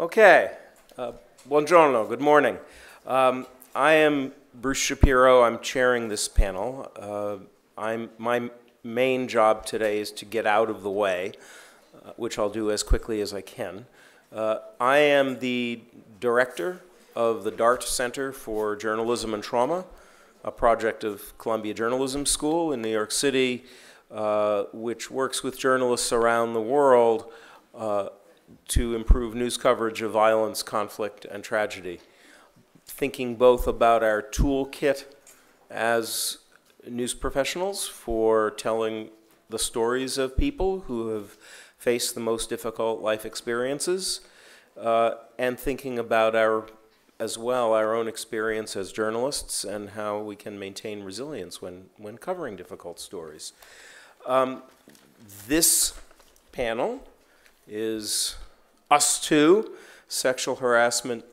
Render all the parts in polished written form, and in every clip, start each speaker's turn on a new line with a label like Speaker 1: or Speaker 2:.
Speaker 1: Okay, buongiorno, good morning. I am Bruce Shapiro. I'm chairing this panel. My main job today is to get out of the way, which I'll do as quickly as I can. I am the director of the DART Center for Journalism and Trauma, a project of Columbia Journalism School in New York City, which works with journalists around the world to improve news coverage of violence, conflict, and tragedy. Thinking both about our toolkit as news professionals for telling the stories of people who have faced the most difficult life experiences, and thinking about our own experience as journalists and how we can maintain resilience when covering difficult stories. This panel is us two: sexual harassment,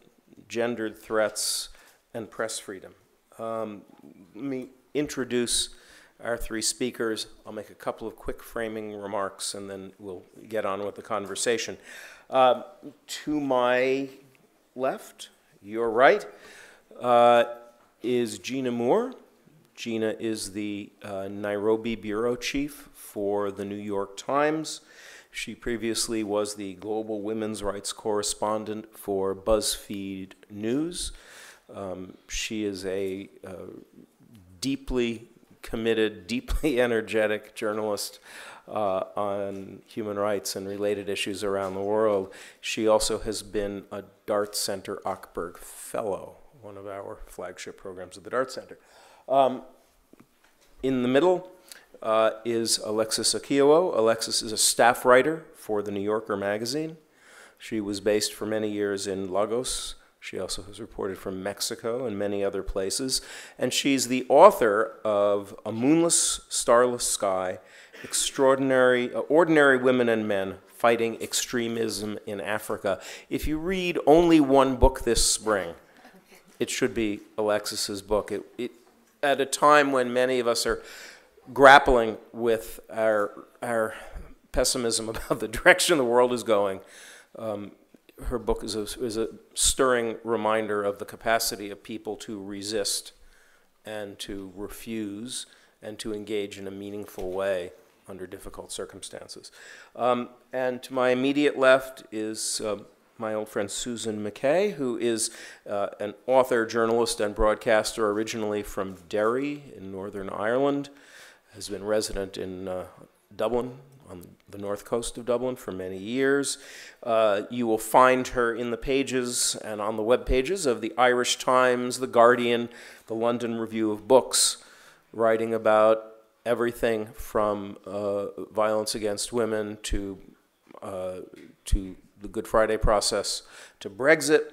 Speaker 1: gendered threats, and press freedom. Let me introduce our three speakers. I'll make a couple of quick framing remarks and then we'll get on with the conversation. To my left, your right, is Jina Moore. Jina is the Nairobi bureau chief for the New York Times. She previously was the global women's rights correspondent for BuzzFeed News. She is a deeply committed, deeply energetic journalist on human rights and related issues around the world. She also has been a DART Center Ochberg Fellow, one of our flagship programs at the DART Center. In the middle is Alexis Okeowo. Alexis is a staff writer for The New Yorker magazine. She was based for many years in Lagos. She also has reported from Mexico and many other places. And she's the author of A Moonless, Starless Sky, Ordinary Women and Men Fighting Extremism in Africa. If you read only one book this spring, it should be Alexis's book. At a time when many of us are grappling with our pessimism about the direction the world is going, her book is a stirring reminder of the capacity of people to resist and to refuse and to engage in a meaningful way under difficult circumstances. And to my immediate left is my old friend Susan McKay, who is an author, journalist, and broadcaster originally from Derry in Northern Ireland, has been resident in Dublin, on the north coast of Dublin for many years. You will find her in the pages and on the web pages of the Irish Times, the Guardian, the London Review of Books, writing about everything from violence against women to the Good Friday process to Brexit.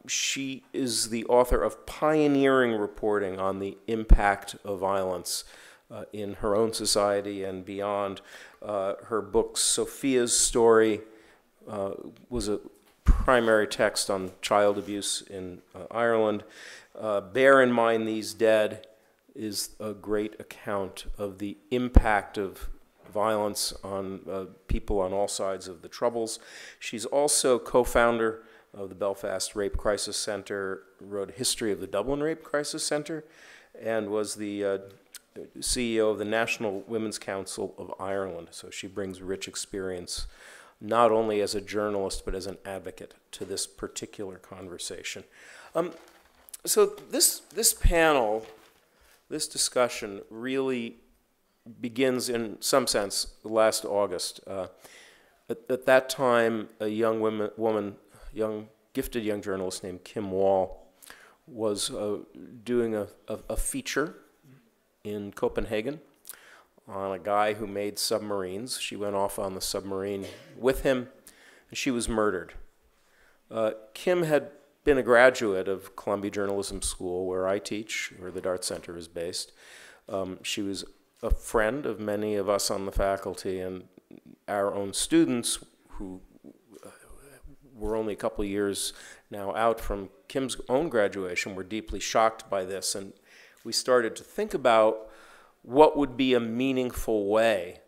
Speaker 1: She is the author of pioneering reporting on the impact of violence in her own society and beyond. Her book, Sophia's Story, was a primary text on child abuse in Ireland. Bear in Mind These Dead is a great account of the impact of violence on people on all sides of the Troubles. She's also co-founder of the Belfast Rape Crisis Center, wrote a history of the Dublin Rape Crisis Center, and was the CEO of the National Women's Council of Ireland. So she brings rich experience, not only as a journalist, but as an advocate to this particular conversation. So this panel, this discussion really begins in some sense last August. At that time, a gifted young journalist named Kim Wall was doing a feature in Copenhagen on a guy who made submarines. She went off on the submarine with him, and she was murdered. Kim had been a graduate of Columbia Journalism School, where I teach, where the DART Center is based. She was a friend of many of us on the faculty, and our own students who were only a couple of years now out from Kim's own graduation were deeply shocked by this, and we started to think about what would be a meaningful way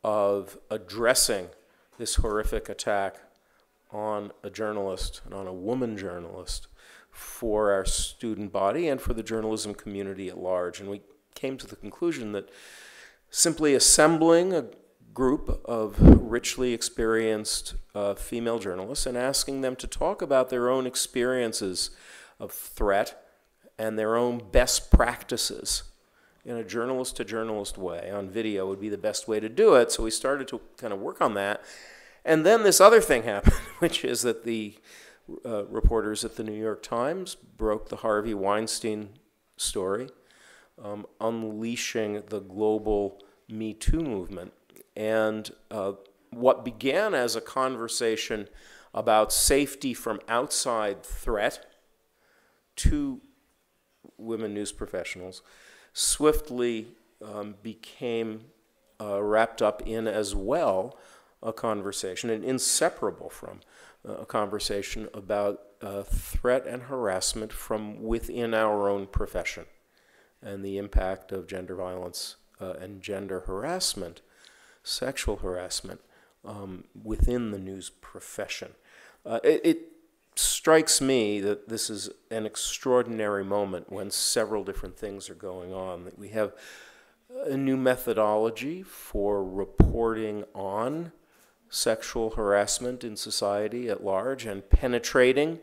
Speaker 1: of addressing this horrific attack on a journalist and on a woman journalist for our student body and for the journalism community at large. And we came to the conclusion that simply assembling a group of richly experienced female journalists and asking them to talk about their own experiences of threat and their own best practices in a journalist-to-journalist way on video would be the best way to do it. So we started to kind of work on that. And then this other thing happened, which is that the reporters at the New York Times broke the Harvey Weinstein story, unleashing the global Me Too movement. And what began as a conversation about safety from outside threat to women news professionals swiftly became wrapped up in as well a conversation, and inseparable from a conversation about threat and harassment from within our own profession and the impact of gender violence and gender harassment, sexual harassment within the news profession. It strikes me that this is an extraordinary moment when several different things are going on. That we have a new methodology for reporting on sexual harassment in society at large and penetrating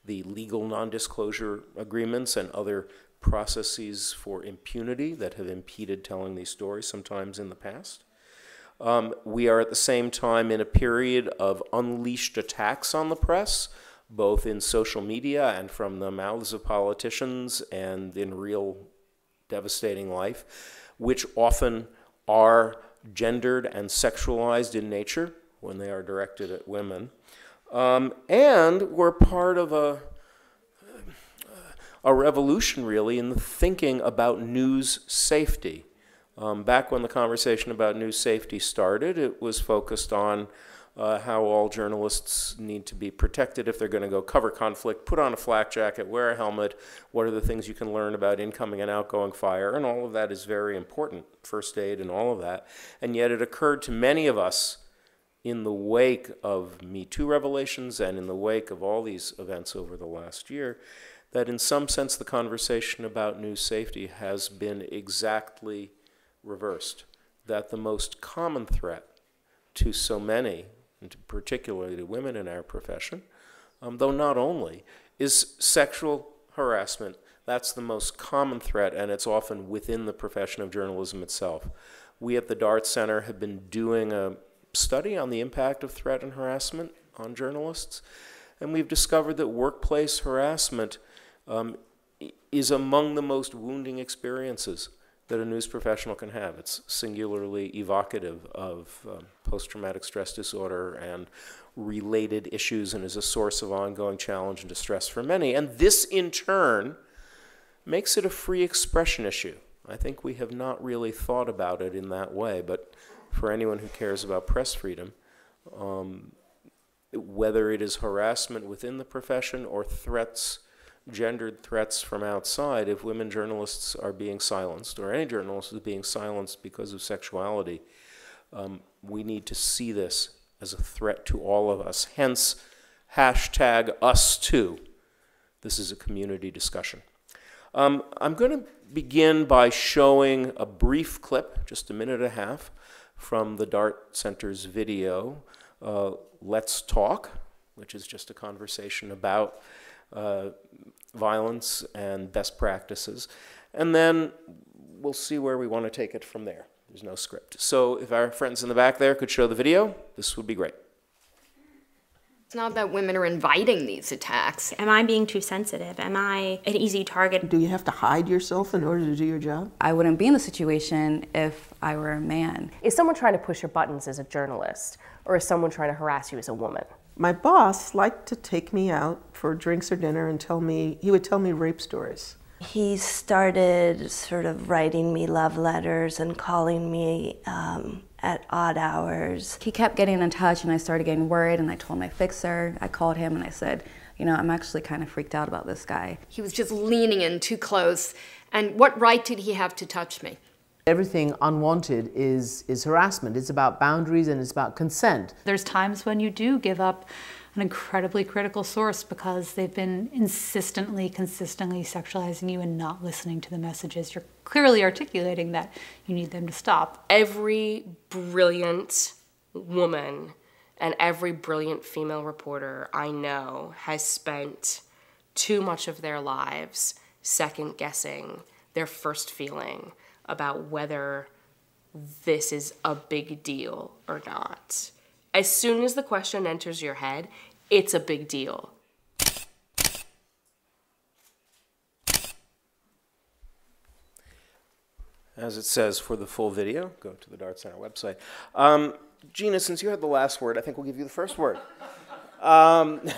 Speaker 1: the legal non-disclosure agreements and other processes for impunity that have impeded telling these stories sometimes in the past. We are at the same time in a period of unleashed attacks on the press, both in social media and from the mouths of politicians and in real devastating life, which often are gendered and sexualized in nature when they are directed at women. And we're part of a revolution, really, in the thinking about news safety. Back when the conversation about news safety started, it was focused on how all journalists need to be protected if they're going to go cover conflict, put on a flak jacket, wear a helmet, what are the things you can learn about incoming and outgoing fire, and all of that is very important, first aid and all of that. And yet it occurred to many of us in the wake of Me Too revelations and in the wake of all these events over the last year, that in some sense the conversation about news safety has been exactly reversed. That the most common threat to so many, and particularly to women in our profession, though not only, is sexual harassment. That's the most common threat, and it's often within the profession of journalism itself. We at the Dart Center have been doing a study on the impact of threat and harassment on journalists, and we've discovered that workplace harassment is among the most wounding experiences that a news professional can have. It's singularly evocative of post-traumatic stress disorder and related issues, and is a source of ongoing challenge and distress for many. And this, in turn, makes it a free expression issue. I think we have not really thought about it in that way, but for anyone who cares about press freedom, whether it is harassment within the profession or threats, gendered threats from outside, if women journalists are being silenced, or any journalist is being silenced because of sexuality, we need to see this as a threat to all of us. Hence, #us too. This is a community discussion. I'm going to begin by showing a brief clip, just a minute and a half, from the Dart Center's video, Let's Talk, which is just a conversation about violence and best practices. And then we'll see where we want to take it from there. There's no script. So if our friends in the back there could show the video, this would be great.
Speaker 2: It's not that women are inviting these attacks.
Speaker 3: Am I being too sensitive? Am I an easy target?
Speaker 4: Do you have to hide yourself in order to do your job?
Speaker 5: I wouldn't be in the situation if I were a man.
Speaker 6: Is someone trying to push your buttons as a journalist, or is someone trying to harass you as a woman?
Speaker 4: My boss liked to take me out for drinks or dinner and he would tell me rape stories.
Speaker 7: He started sort of writing me love letters and calling me at odd hours.
Speaker 5: He kept getting in touch and I started getting worried, and I told my fixer, I called him and I said, you know, I'm actually kind of freaked out about this guy.
Speaker 2: He was just leaning in too close. And what right did he have to touch me?
Speaker 8: Everything unwanted is harassment. It's about boundaries and it's about consent.
Speaker 9: There's times when you do give up an incredibly critical source because they've been consistently sexualizing you and not listening to the messages. You're clearly articulating that you need them to stop.
Speaker 6: Every brilliant woman and every brilliant female reporter I know has spent too much of their lives second-guessing their first feeling about whether this is a big deal or not. As soon as the question enters your head, it's a big deal.
Speaker 1: As it says for the full video, go to the Dart Center website. Jina, since you had the last word, I think we'll give you the first word. But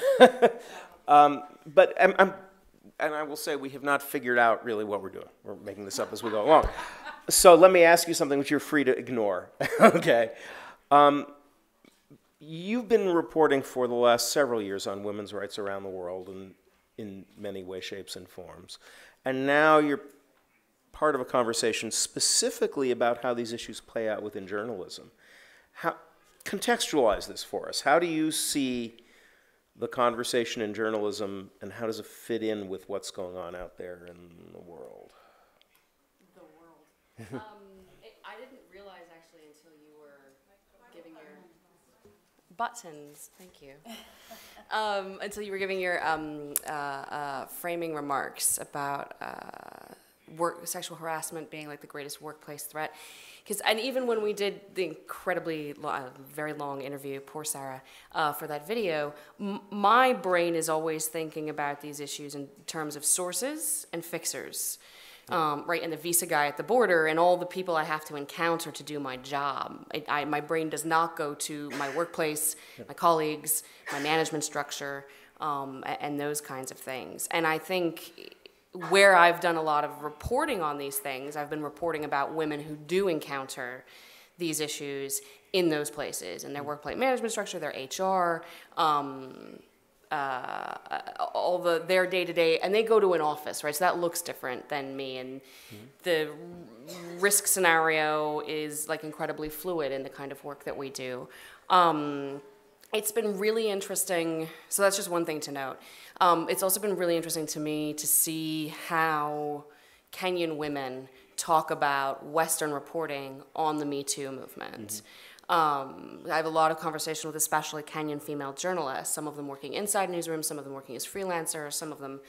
Speaker 1: and I will say we have not figured out really what we're doing. We're making this up as we go along. So let me ask you something which you're free to ignore. Okay. You've been reporting for the last several years on women's rights around the world in many ways, shapes, and forms. And now you're part of a conversation specifically about how these issues play out within journalism. Contextualize this for us. How do you see the conversation in journalism, and how does it fit in with what's going on out there in the world?
Speaker 6: The world. I didn't realize actually until you were giving your buttons. Thank you. Until you were giving your framing remarks about sexual harassment being like the greatest workplace threat. And even when we did the incredibly very long interview, poor Sarah, for that video, my brain is always thinking about these issues in terms of sources and fixers, right? And the visa guy at the border and all the people I have to encounter to do my job. My brain does not go to my workplace, my colleagues, my management structure, and those kinds of things. And I think where I've done a lot of reporting on these things, I've been reporting about women who do encounter these issues in those places, in their workplace management structure, their HR, their day-to-day, and they go to an office, right? So that looks different than me, and the risk scenario is like incredibly fluid in the kind of work that we do. It's been really interesting, so that's just one thing to note. It's also been really interesting to me to see how Kenyan women talk about Western reporting on the Me Too movement. I have a lot of conversation with especially Kenyan female journalists, some of them working inside newsrooms, some of them working as freelancers, some of them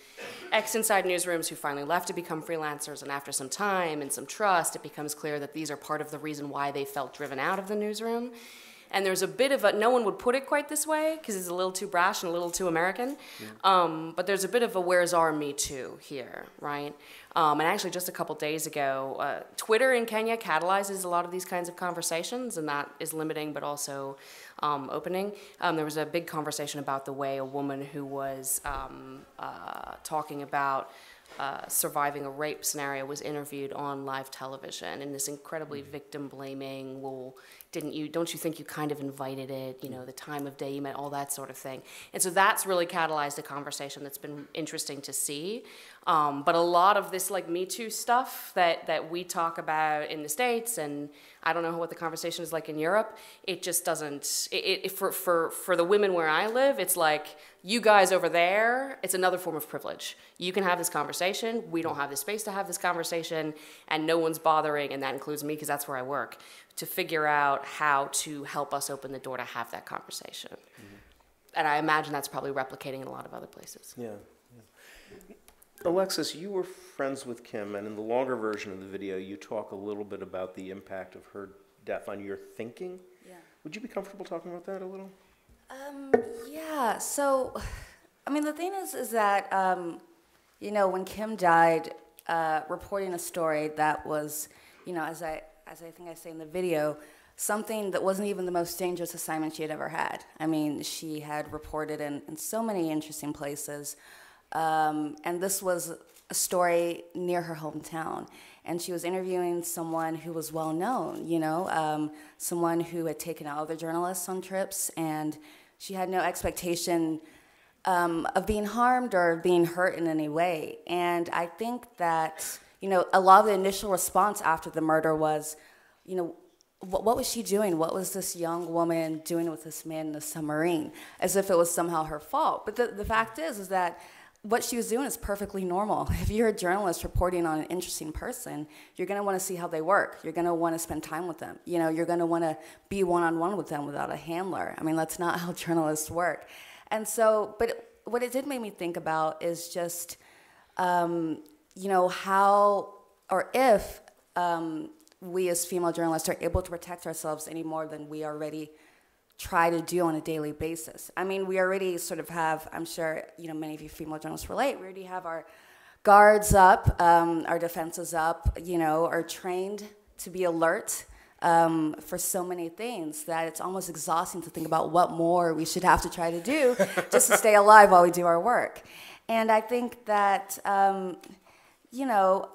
Speaker 6: ex-inside newsrooms who finally left to become freelancers, and after some time and some trust, it becomes clear that these are part of the reason why they felt driven out of the newsroom. And there's a bit of a, no one would put it quite this way because it's a little too brash and a little too American, but there's a bit of a where's our Me Too here, right? And actually just a couple days ago, Twitter in Kenya catalyzes a lot of these kinds of conversations, and that is limiting but also opening. There was a big conversation about the way a woman who was talking about surviving a rape scenario was interviewed on live television in this incredibly victim-blaming, well, don't you think you kind of invited it, you know, the time of day you met, all that sort of thing. And so that's really catalyzed a conversation that's been interesting to see. But a lot of this like Me Too stuff that we talk about in the States, and I don't know what the conversation is like in Europe, it just doesn't, for the women where I live, it's like, you guys over there, it's another form of privilege. You can have this conversation, we don't have the space to have this conversation, and no one's bothering, and that includes me because that's where I work, to figure out how to help us open the door to have that conversation. And I imagine that's probably replicating in a lot of other places.
Speaker 1: Yeah. Alexis, you were friends with Kim, and in the longer version of the video, you talk a little bit about the impact of her death on your thinking. Yeah. Would you be comfortable talking about that a little?
Speaker 5: Yeah, so, I mean, the thing is that, you know, when Kim died, reporting a story that was, you know, as I think I say in the video, something that wasn't even the most dangerous assignment she had ever had. I mean, she had reported in so many interesting places, and this was a story near her hometown. And she was interviewing someone who was well known, you know, someone who had taken out other journalists on trips, and she had no expectation of being harmed or being hurt in any way. And I think that, you know, a lot of the initial response after the murder was, you know, what was she doing? What was this young woman doing with this man in the submarine? As if it was somehow her fault. But the fact is that what she was doing is perfectly normal. If you're a journalist reporting on an interesting person, you're going to want to see how they work. You're going to want to spend time with them. You know, you're going to want to be one-on-one with them without a handler. I mean, that's not how journalists work. And so, but what it did make me think about is just, you know, how or if we as female journalists are able to protect ourselves any more than we already try to do on a daily basis. I mean, we already sort of have, I'm sure, you know, many of you female journalists relate, we already have our guards up, our defenses up, you know, are trained to be alert for so many things that it's almost exhausting to think about what more we should have to try to do just to stay alive while we do our work. And I think that, you know,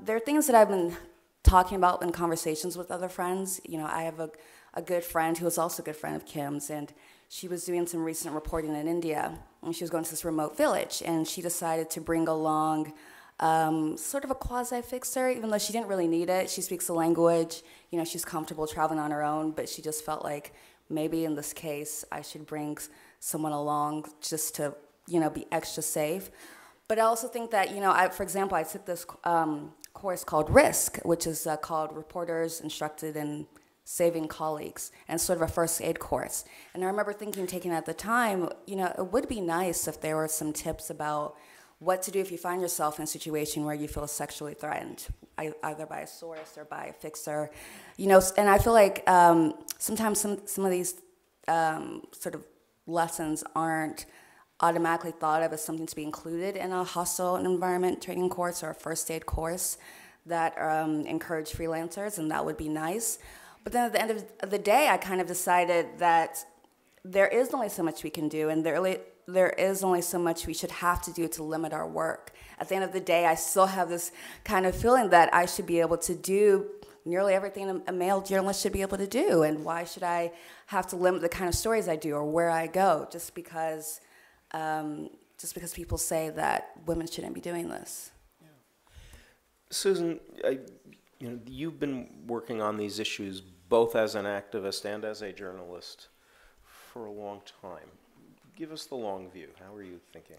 Speaker 5: there are things that I've been talking about in conversations with other friends. You know, I have a good friend who is also a good friend of Kim's, and she was doing some recent reporting in India, and she was going to this remote village, and she decided to bring along sort of a quasi-fixer, even though she didn't really need it. She speaks the language, you know, she's comfortable traveling on her own, but she just felt like maybe in this case I should bring someone along just to, you know, be extra safe. But I also think that, you know, for example, I took this course called RISK, which is called Reporters Instructed in Saving Colleagues, and sort of a first aid course. And I remember taking at the time, you know, it would be nice if there were some tips about what to do if you find yourself in a situation where you feel sexually threatened, either by a source or by a fixer. You know, and I feel like sometimes some of these sort of lessons aren't automatically thought of as something to be included in a hostile environment training course or a first aid course that encourage freelancers, and that would be nice. But then at the end of the day, I kind of decided that there is only so much we can do, and there is only so much we should have to do to limit our work. At the end of the day, I still have this kind of feeling that I should be able to do nearly everything a male journalist should be able to do, and why should I have to limit the kind of stories I do or where I go just because people say that women shouldn't be doing this.
Speaker 1: Yeah. Susan, you know, you've been working on these issues both as an activist and as a journalist for a long time. Give us the long view. How are you thinking?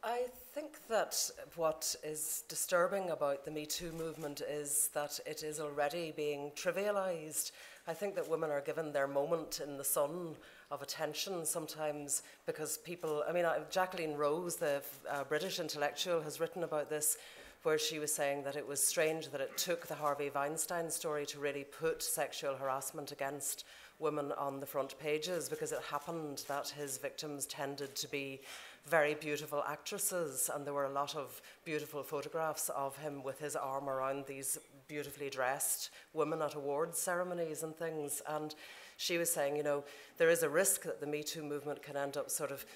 Speaker 10: I think that what is disturbing about the Me Too movement is that it is already being trivialized. I think that women are given their moment in the sun of attention sometimes because people, I mean, Jacqueline Rose, the British intellectual, has written about this, where she was saying that it was strange that it took the Harvey Weinstein story to really put sexual harassment against women on the front pages, because it happened that his victims tended to be very beautiful actresses, and there were a lot of beautiful photographs of him with his arm around these beautifully dressed women at awards ceremonies and things. And she was saying, you know, there is a risk that the Me Too movement can end up sort of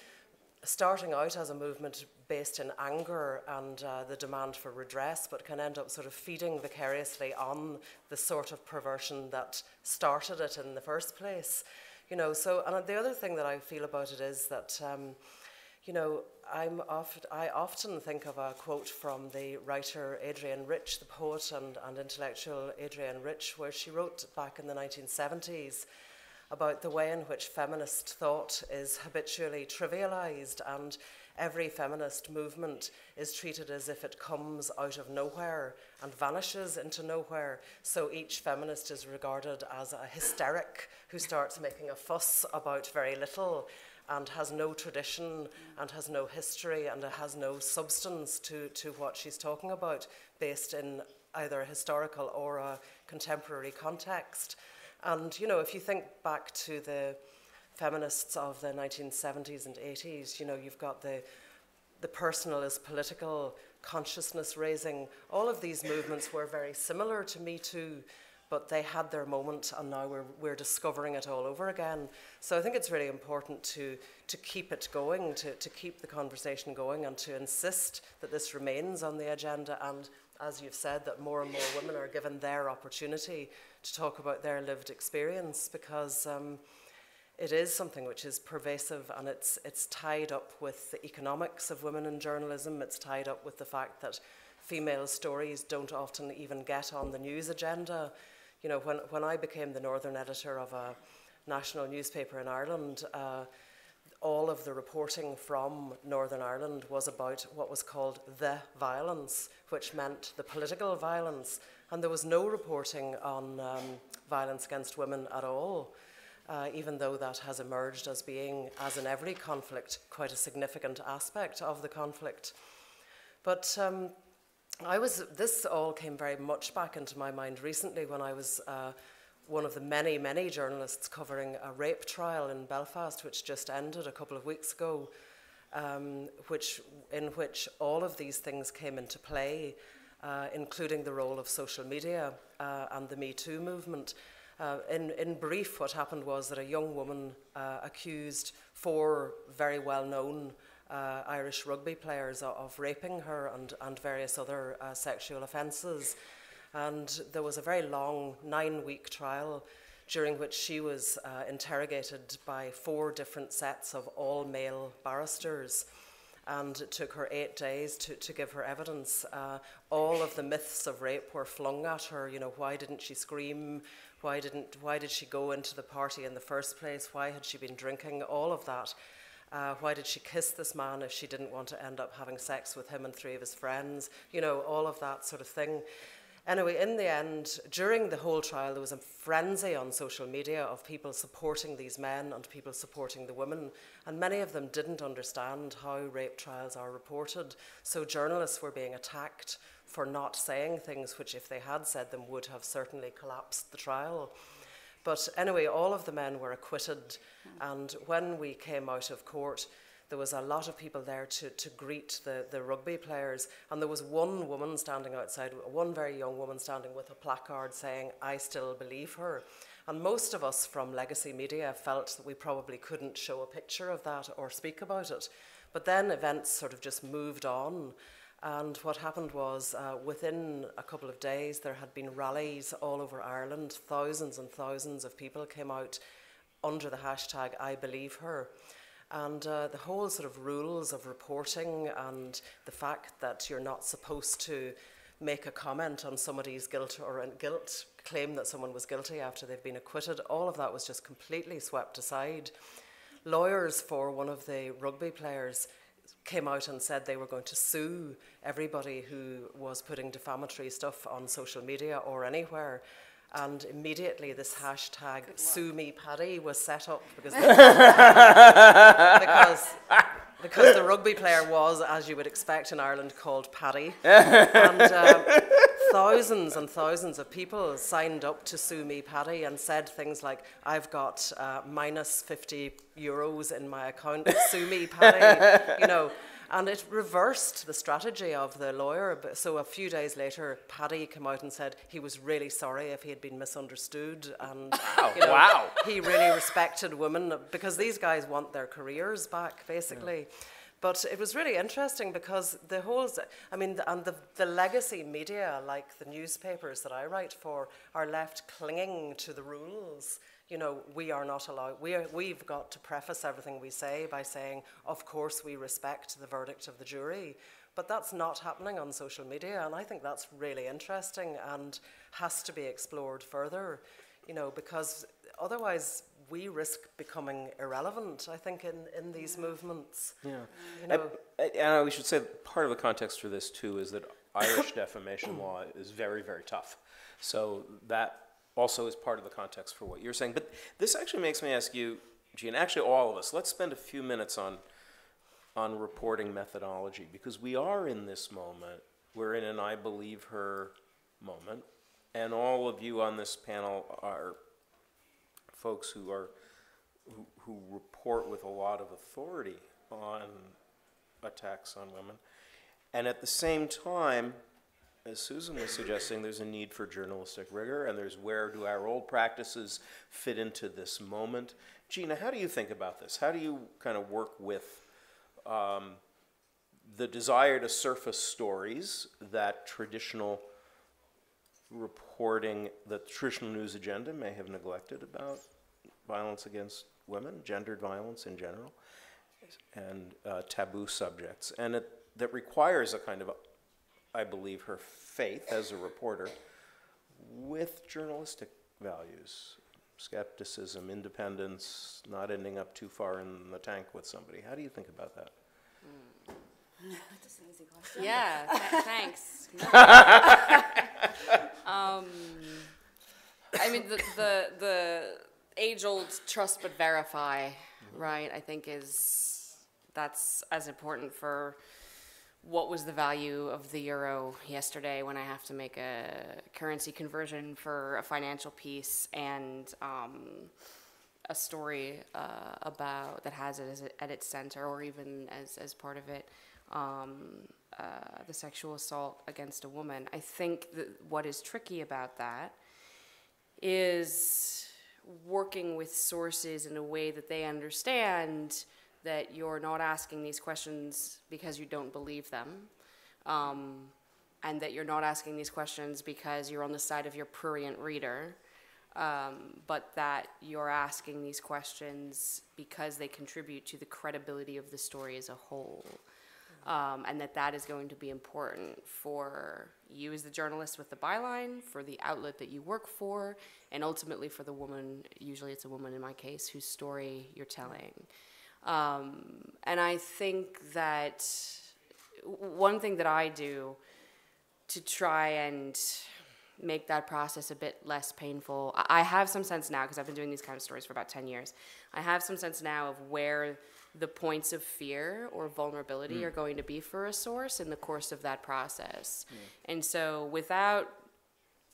Speaker 10: starting out as a movement based in anger and the demand for redress, but can end up sort of feeding vicariously on the sort of perversion that started it in the first place. You know, so, and the other thing that I feel about it is that, you know, I often think of a quote from the writer Adrienne Rich, the poet and intellectual Adrienne Rich, where she wrote back in the 1970s about the way in which feminist thought is habitually trivialized, and every feminist movement is treated as if it comes out of nowhere and vanishes into nowhere. So each feminist is regarded as a hysteric who starts making a fuss about very little and has no tradition and has no history and has no substance to what she's talking about, based in either a historical or a contemporary context. And, you know, if you think back to the feminists of the 1970s and 80s, you know, you've got the personal is political, consciousness raising. All of these movements were very similar to Me Too, but they had their moment, and now we're discovering it all over again. So I think it's really important to keep it going, to keep the conversation going, and to insist that this remains on the agenda, and as you've said, that more and more women are given their opportunity to talk about their lived experience, because it is something which is pervasive, and it's tied up with the economics of women in journalism. It's tied up with the fact that female stories don't often even get on the news agenda. You know, when I became the northern editor of a national newspaper in Ireland, all of the reporting from Northern Ireland was about what was called the violence, which meant the political violence, and there was no reporting on violence against women at all, even though that has emerged as being, as in every conflict, quite a significant aspect of the conflict. But this all came very much back into my mind recently when I was one of the many, many journalists covering a rape trial in Belfast, which just ended a couple of weeks ago, in which all of these things came into play, including the role of social media and the Me Too movement. In brief, what happened was that a young woman accused 4 very well-known Irish rugby players of raping her and various other sexual offences. And there was a very long 9-week trial during which she was interrogated by 4 different sets of all-male barristers. And it took her 8 days to give her evidence. All of the myths of rape were flung at her. You know, why didn't she scream? Why did she go into the party in the first place? Why had she been drinking? All of that. Why did she kiss this man if she didn't want to end up having sex with him and 3 of his friends? You know, all of that sort of thing. Anyway, in the end, during the whole trial, there was a frenzy on social media of people supporting these men and people supporting the women, and many of them didn't understand how rape trials are reported, so journalists were being attacked for not saying things which, if they had said them, would have certainly collapsed the trial. But anyway, all of the men were acquitted, and when we came out of court, there was a lot of people there to greet the rugby players, and there was one woman standing outside, one very young woman standing with a placard saying, "I still believe her." And most of us from legacy media felt that we probably couldn't show a picture of that or speak about it. But then events sort of just moved on, and what happened was within a couple of days there had been rallies all over Ireland. Thousands and thousands of people came out under the hashtag "I believe her." And the whole sort of rules of reporting and the fact that you're not supposed to make a comment on somebody's guilt or claim that someone was guilty after they've been acquitted, all of that was just completely swept aside. Lawyers for one of the rugby players came out and said they were going to sue everybody who was putting defamatory stuff on social media or anywhere. And immediately this hashtag "Sue Me Paddy" was set up because the rugby player was, as you would expect in Ireland, called Paddy. And thousands and thousands of people signed up to "Sue Me Paddy" and said things like, "I've got minus €50 in my account, sue me Paddy," you know. And it reversed the strategy of the lawyer. So a few days later, Paddy came out and said he was really sorry if he had been misunderstood. And he really respected women because these guys want their careers back, basically. Yeah. But it was really interesting because the whole, the legacy media, like the newspapers that I write for, are left clinging to the rules. You know, we are not allowed, we've got to preface everything we say by saying, of course we respect the verdict of the jury. But that's not happening on social media, and I think that's really interesting and has to be explored further, you know, because otherwise we risk becoming irrelevant, I think, in these movements.
Speaker 1: Yeah.
Speaker 10: You know,
Speaker 1: and we should say part of the context for this, too, is that Irish defamation law is very, very tough. So that also is part of the context for what you're saying. But this actually makes me ask you, Jina, actually all of us, let's spend a few minutes on reporting methodology, because we are in this moment. We're in an "I believe her" moment, and all of you on this panel are folks who report with a lot of authority on attacks on women. And at the same time, as Susan was suggesting, there's a need for journalistic rigor, and there's where do our old practices fit into this moment. Jina, how do you think about this? How do you kind of work with the desire to surface stories that traditional reporting, the traditional news agenda may have neglected about violence against women, gendered violence in general, and taboo subjects, and that requires a kind of, I believe her faith as a reporter, with journalistic values? Skepticism, independence, not ending up too far in the tank with somebody. How do you think about that?
Speaker 5: That's an easy question.
Speaker 6: Yeah, thanks. I mean, the age-old trust but verify, right, I think that's as important for what was the value of the euro yesterday when I have to make a currency conversion for a financial piece and a story about that has it at its center, or even as part of it, the sexual assault against a woman. I think that what is tricky about that is working with sources in a way that they understand that you're not asking these questions because you don't believe them, and that you're not asking these questions because you're on the side of your prurient reader, but that you're asking these questions because they contribute to the credibility of the story as a whole. And that is going to be important for you as the journalist with the byline, for the outlet that you work for, and ultimately for the woman, usually it's a woman in my case, whose story you're telling. And I think that one thing that I do to try and make that process a bit less painful, I have some sense now, because I've been doing these kind of stories for about 10 years, I have some sense now of where the points of fear or vulnerability are going to be for a source in the course of that process. And so without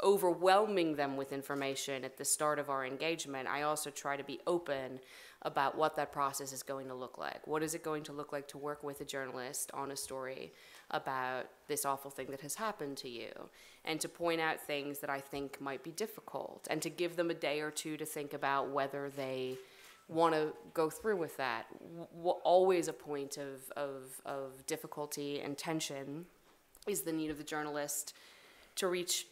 Speaker 6: overwhelming them with information at the start of our engagement, I also try to be open about what that process is going to look like. What is it going to look like to work with a journalist on a story about this awful thing that has happened to you, and to point out things that I think might be difficult, and to give them a day or two to think about whether they want to go through with that. Always a point of difficulty and tension is the need of the journalist to reach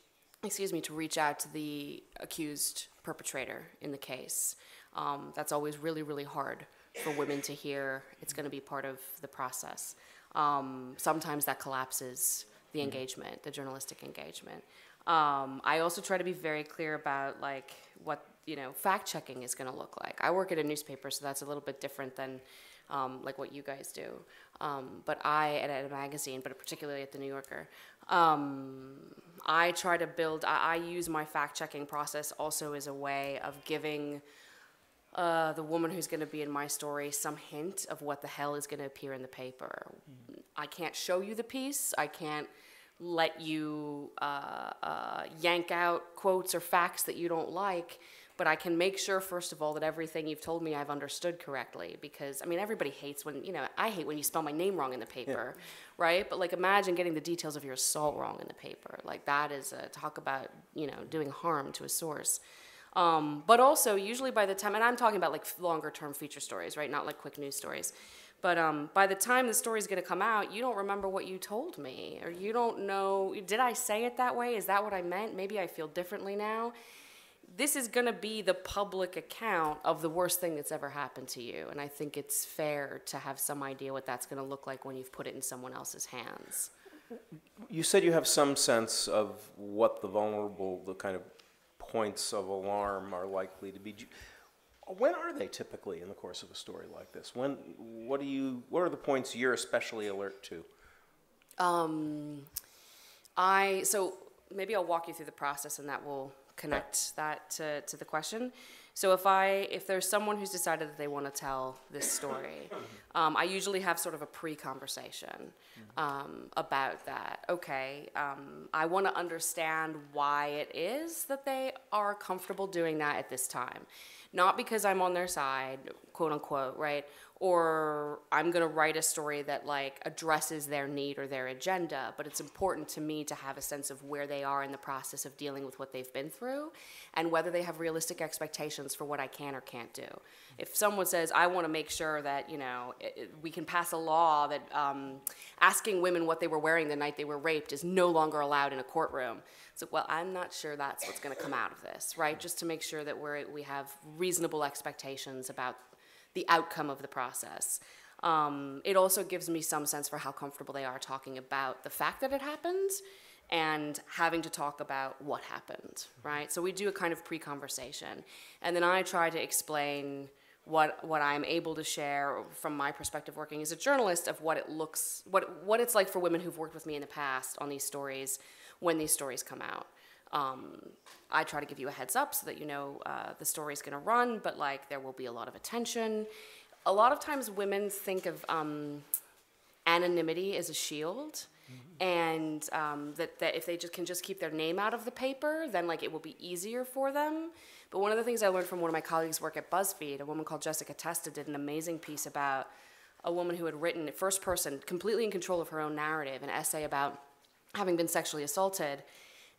Speaker 6: out to the accused perpetrator in the case. That's always really, really hard for women to hear. It's going to be part of the process. Sometimes that collapses the engagement, the journalistic engagement. I also try to be very clear about like what fact-checking is going to look like. I work at a newspaper, so that's a little bit different than like what you guys do. But at a magazine, but particularly at the New Yorker, I try to build, I use my fact-checking process also as a way of giving the woman who's going to be in my story some hint of what the hell is going to appear in the paper. I can't show you the piece. I can't let you yank out quotes or facts that you don't like, but I can make sure, first of all, that everything you've told me I've understood correctly, because, I mean, everybody hates when, I hate when you spell my name wrong in the paper, right? But, like, imagine getting the details of your assault wrong in the paper. Like, that is talk about, doing harm to a source. But also, usually by the time, and I'm talking about, like, longer-term feature stories, right? Not, like, quick news stories. But by the time the story's going to come out, you don't remember what you told me, or you don't know, did I say it that way? Is that what I meant? Maybe I feel differently now. This is going to be the public account of the worst thing that's ever happened to you, and I think it's fair to have some idea what that's going to look like when you've put it in someone else's hands.
Speaker 1: You said you have some sense of what the kind of points of alarm are likely to be. When are they typically in the course of a story like this? What are the points you're especially alert to?
Speaker 6: So maybe I'll walk you through the process, and that will connect that to the question. So if there's someone who's decided that they want to tell this story, I usually have sort of a pre-conversation about that. Okay, I want to understand why it is that they are comfortable doing that at this time. Not because I'm on their side, quote unquote, right? Or I'm going to write a story that like addresses their need or their agenda, but it's important to me to have a sense of where they are in the process of dealing with what they've been through, and whether they have realistic expectations for what I can or can't do. If someone says, I want to make sure that, we can pass a law that asking women what they were wearing the night they were raped is no longer allowed in a courtroom. So, well, I'm not sure that's what's going to come out of this, right? Just to make sure that we have reasonable expectations about the outcome of the process. It also gives me some sense for how comfortable they are talking about the fact that it happened, and having to talk about what happened, right? So we do a kind of pre-conversation. And then I try to explain what I'm able to share from my perspective working as a journalist of what it's like for women who've worked with me in the past on these stories when these stories come out. I try to give you a heads up so that you know the story's gonna run, but like there will be a lot of attention. A lot of times women think of anonymity as a shield, and that if they can just keep their name out of the paper, then like it will be easier for them. But one of the things I learned from one of my colleagues' work at BuzzFeed, a woman called Jessica Testa did an amazing piece about a woman who had written, first person, completely in control of her own narrative, an essay about having been sexually assaulted,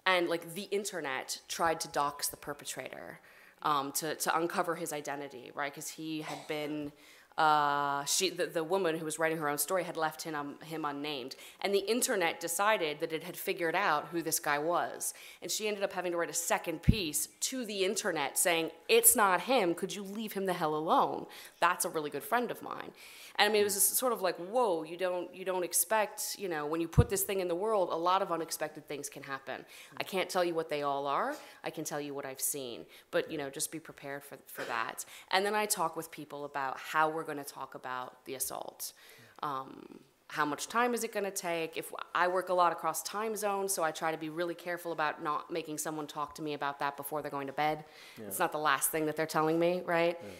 Speaker 6: and like the internet tried to dox the perpetrator to uncover his identity, right? Because he had been, the woman who was writing her own story had left him unnamed. And the internet decided that it had figured out who this guy was. And she ended up having to write a second piece to the internet saying, it's not him, could you leave him the hell alone? That's a really good friend of mine. And I mean, it was just sort of like, whoa, you don't expect, you know, when you put this thing in the world, a lot of unexpected things can happen. I can't tell you what they all are. I can tell you what I've seen. But, you know, just be prepared for that. And then I talk with people about how we're going to talk about the assault. How much time is it going to take? If I work a lot across time zones, so I try to be really careful about not making someone talk to me about that before they're going to bed. Yeah. It's not the last thing that they're telling me, right? Yeah.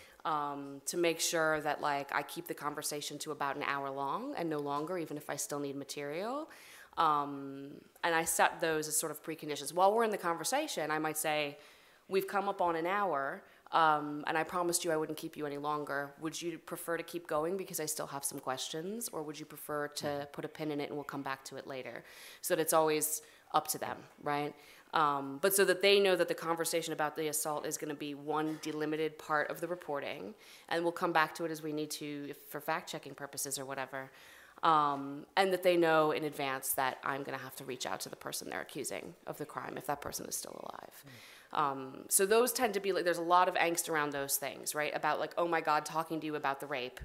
Speaker 6: To make sure that like I keep the conversation to about an hour long and no longer, even if I still need material. And I set those as sort of preconditions. While we're in the conversation, I might say, we've come up on an hour, and I promised you I wouldn't keep you any longer. Would you prefer to keep going because I still have some questions, or would you prefer to put a pin in it and we'll come back to it later? So that it's always up to them, right? But so that they know that the conversation about the assault is going to be one delimited part of the reporting, and we'll come back to it as we need to for fact-checking purposes or whatever, and that they know in advance that I'm going to have to reach out to the person they're accusing of the crime if that person is still alive. So those tend to be, like, there's a lot of angst around those things, right? About like, oh my God, talking to you about the rape,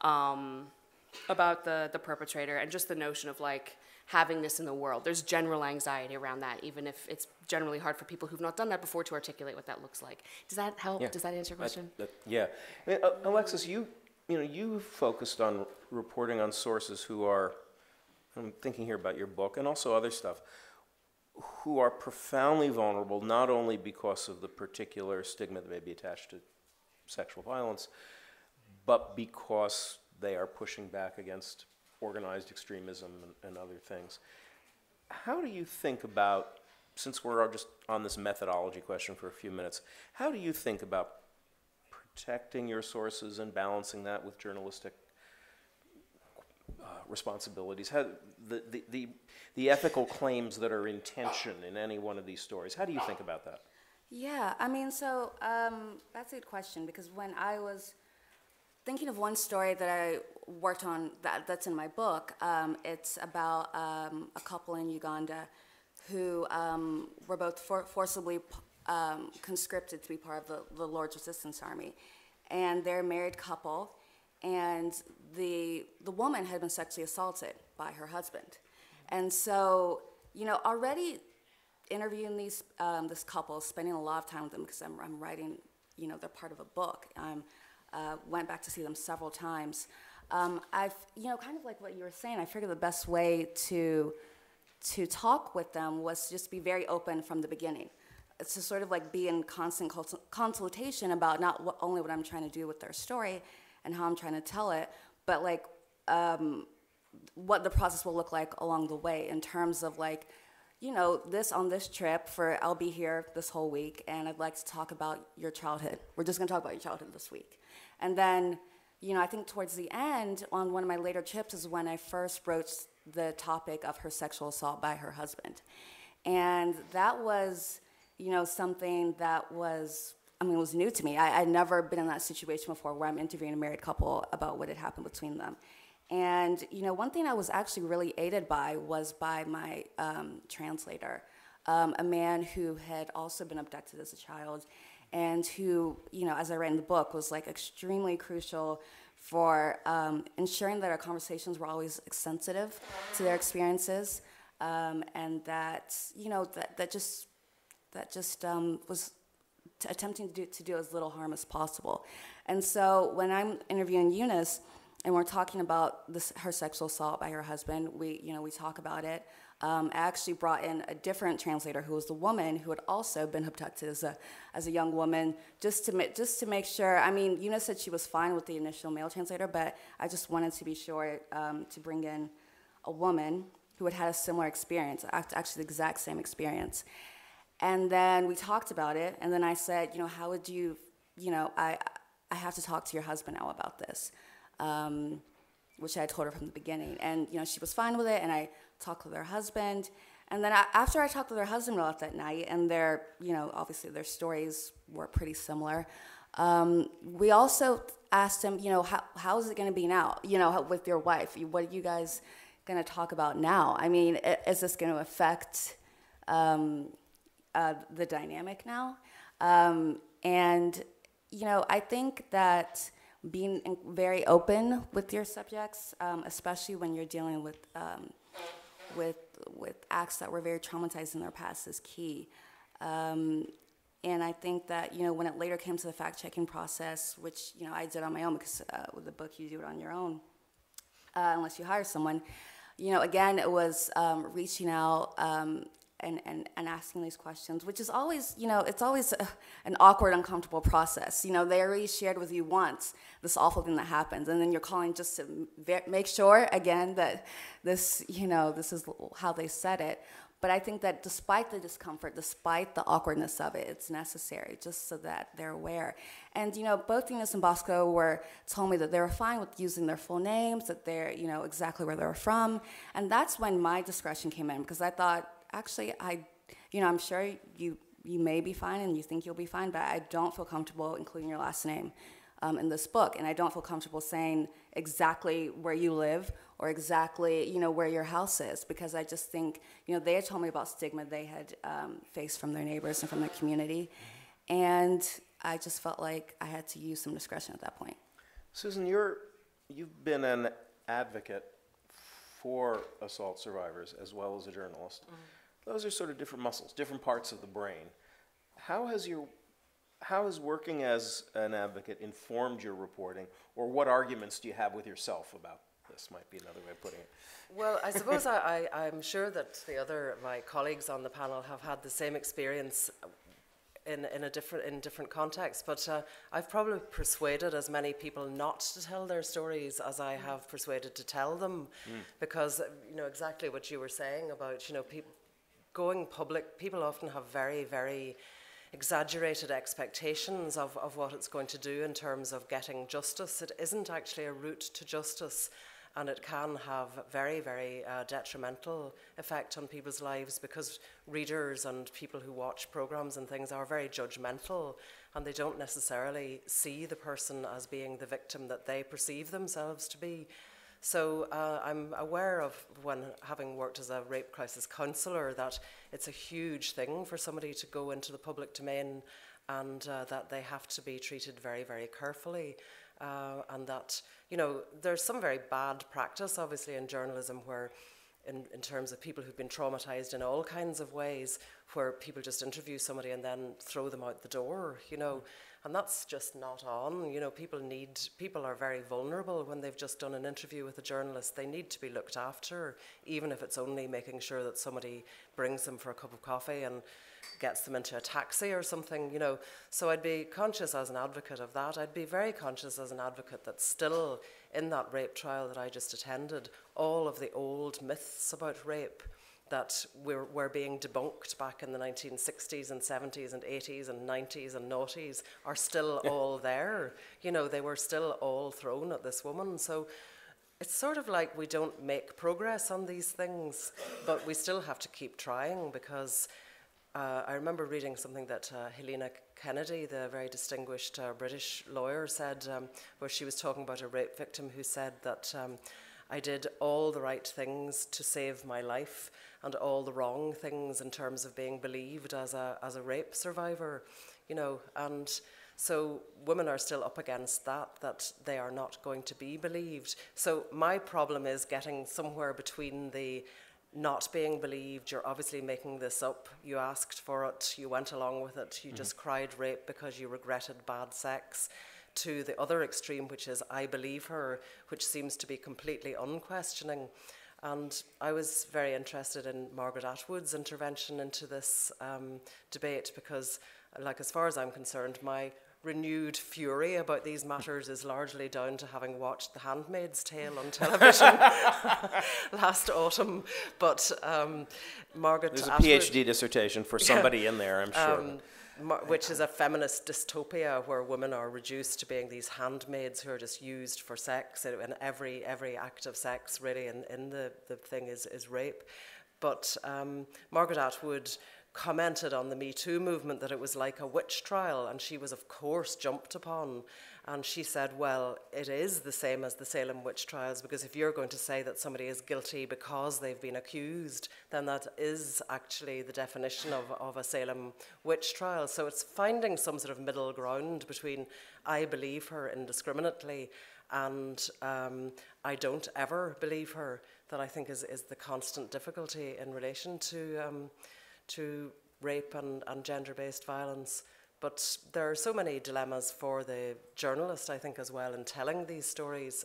Speaker 6: about the perpetrator, and just the notion of like, having this in the world. There's general anxiety around that, even if it's generally hard for people who've not done that before to articulate what that looks like. Does that help? Yeah. Does that answer your question?
Speaker 1: Yeah. I mean, Alexis, you focused on reporting on sources who are, I'm thinking here about your book and also other stuff, who are profoundly vulnerable, not only because of the particular stigma that may be attached to sexual violence, but because they are pushing back against organized extremism and other things. How do you think about, since we're just on this methodology question for a few minutes, how do you think about protecting your sources and balancing that with journalistic responsibilities? How, the ethical claims that are in tension in any one of these stories, how do you think about that?
Speaker 5: Yeah, I mean, so that's a good question, because when I was thinking of one story that I worked on that's in my book, it's about a couple in Uganda who were both forcibly conscripted to be part of the Lord's Resistance Army. And they're a married couple, and the woman had been sexually assaulted by her husband. And so, you know, already interviewing this couple, spending a lot of time with them because I'm writing, you know, they're part of a book. Went back to see them several times. I've, you know, kind of like what you were saying, I figured the best way to talk with them was just be very open from the beginning. It's to sort of like be in constant consultation about not only what I'm trying to do with their story and how I'm trying to tell it, but like what the process will look like along the way in terms of like, you know, on this trip I'll be here this whole week, and I'd like to talk about your childhood. We're just gonna talk about your childhood this week. And then, you know, I think towards the end, on one of my later trips is when I first broached the topic of her sexual assault by her husband. And that was, you know, something that was, I mean, it was new to me. I'd never been in that situation before where I'm interviewing a married couple about what had happened between them. And, you know, one thing I was actually really aided by was by my translator, a man who had also been abducted as a child and who, you know, as I read in the book, was like extremely crucial for ensuring that our conversations were always sensitive to their experiences. and that, you know, that just was attempting to do as little harm as possible. And so when I'm interviewing Eunice and we're talking about her sexual assault by her husband, we talk about it. I actually brought in a different translator who was the woman who had also been abducted as a young woman, just to make sure. I mean, Eunice said she was fine with the initial male translator, but I just wanted to be sure to bring in a woman who had had a similar experience, actually the exact same experience. And then we talked about it, and then I said, you know, how would you, you know, I have to talk to your husband now about this, which I told her from the beginning. And, you know, she was fine with it, and I talked with her husband. And then after I talked with her husband about that night, and you know, obviously their stories were pretty similar, we also asked him, you know, how is it going to be now, you know, with your wife? What are you guys going to talk about now? I mean, is this going to affect the dynamic now? And, you know, I think that being very open with your subjects, especially when you're dealing with acts that were very traumatized in their past, is key. And I think that, you know, when it later came to the fact-checking process, which, you know, I did on my own, because with the book you do it on your own, unless you hire someone, you know, again, it was reaching out and asking these questions, which is always, you know, it's always an awkward, uncomfortable process. You know, they already shared with you once this awful thing that happens, and then you're calling just to make sure, again, that this, you know, this is how they said it. But I think that despite the discomfort, despite the awkwardness of it, it's necessary just so that they're aware. And, you know, both Eunice and Bosco told me that they were fine with using their full names, that they're, you know, exactly where they were from. And that's when my discretion came in, because I thought, actually, you know, I'm sure you may be fine and you think you'll be fine, but I don't feel comfortable including your last name in this book, and I don't feel comfortable saying exactly where you live or exactly, you know, where your house is, because I just think, you know, they had told me about stigma they had faced from their neighbors and from their community, and I just felt like I had to use some discretion at that point.
Speaker 1: Susan, you've been an advocate for assault survivors as well as a journalist. Those are sort of different muscles, different parts of the brain. How has working as an advocate informed your reporting, or what arguments do you have with yourself about this? Might be another way of putting it.
Speaker 10: Well, I suppose I'm sure that my colleagues on the panel have had the same experience in different contexts, but I've probably persuaded as many people not to tell their stories as I have persuaded to tell them, because, you know, exactly what you were saying about, you know, going public, people often have very, very exaggerated expectations of what it's going to do in terms of getting justice. It isn't actually a route to justice, and it can have very, very detrimental effect on people's lives, because readers and people who watch programs and things are very judgmental, and they don't necessarily see the person as being the victim that they perceive themselves to be. So I'm aware of, when having worked as a rape crisis counsellor, that it's a huge thing for somebody to go into the public domain, and that they have to be treated very, very carefully. And that, you know, there's some very bad practice, obviously, in journalism, where in terms of people who've been traumatized in all kinds of ways, where people just interview somebody and then throw them out the door, you know. And that's just not on. You know, people are very vulnerable when they've just done an interview with a journalist. They need to be looked after, even if it's only making sure that somebody brings them for a cup of coffee and gets them into a taxi or something, you know. So I'd be conscious as an advocate of that. I'd be very conscious as an advocate that still, in that rape trial that I just attended, all of the old myths about rape that were being debunked back in the 1960s and 70s and 80s and 90s and noughties are still all there. You know, they were still all thrown at this woman. So it's sort of like we don't make progress on these things, but we still have to keep trying, because I remember reading something that Helena Kennedy, the very distinguished British lawyer, said, where she was talking about a rape victim who said that I did all the right things to save my life and all the wrong things in terms of being believed as a rape survivor, you know. And so women are still up against that they are not going to be believed. So my problem is getting somewhere between the not being believed, you're obviously making this up, you asked for it, you went along with it, you just cried rape because you regretted bad sex, to the other extreme, which is I believe her, which seems to be completely unquestioning. And I was very interested in Margaret Atwood's intervention into this debate because, like, as far as I'm concerned, my renewed fury about these matters is largely down to having watched The Handmaid's Tale on television last autumn. But Margaret
Speaker 1: There's a
Speaker 10: Atwood,
Speaker 1: PhD dissertation for somebody in there, I'm sure.
Speaker 10: which is a feminist dystopia where women are reduced to being these handmaids who are just used for sex, and every act of sex really in the thing is rape. But Margaret Atwood commented on the Me Too movement that it was like a witch trial, and she was of course jumped upon. And she said, well, it is the same as the Salem witch trials, because if you're going to say that somebody is guilty because they've been accused, then that is actually the definition of a Salem witch trial. So it's finding some sort of middle ground between I believe her indiscriminately and I don't ever believe her, that I think is the constant difficulty in relation to rape and gender-based violence. But there are so many dilemmas for the journalist, I think, as well, in telling these stories.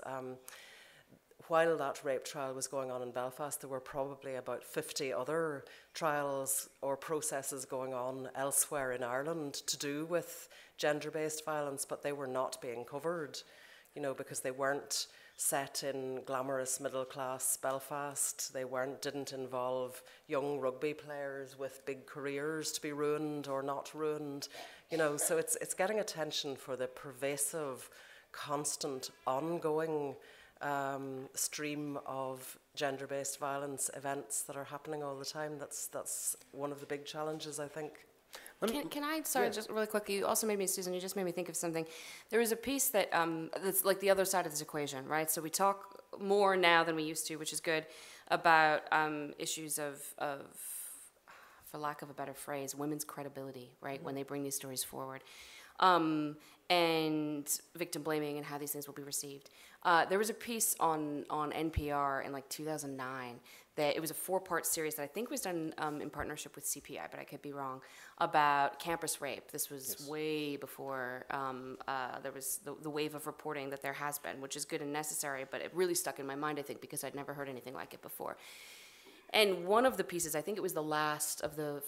Speaker 10: While that rape trial was going on in Belfast, there were probably about 50 other trials or processes going on elsewhere in Ireland to do with gender-based violence, but they were not being covered, you know, because they weren't set in glamorous middle-class Belfast. They didn't involve young rugby players with big careers to be ruined or not ruined. You know, so it's getting attention for the pervasive, constant, ongoing stream of gender-based violence events that are happening all the time. That's one of the big challenges, I think.
Speaker 6: Can I, sorry, just really quickly, you also made me, Susan, you just made me think of something. There is a piece that, that's like the other side of this equation, right? So we talk more now than we used to, which is good, about issues of, for lack of a better phrase, women's credibility, right, when they bring these stories forward. And victim blaming and how these things will be received. There was a piece on NPR in like 2009 that it was a 4-part series that I think was done in partnership with CPI, but I could be wrong, about campus rape. This was way before there was the wave of reporting that there has been, which is good and necessary, but it really stuck in my mind, I think, because I'd never heard anything like it before. And one of the pieces, I think it was the last of the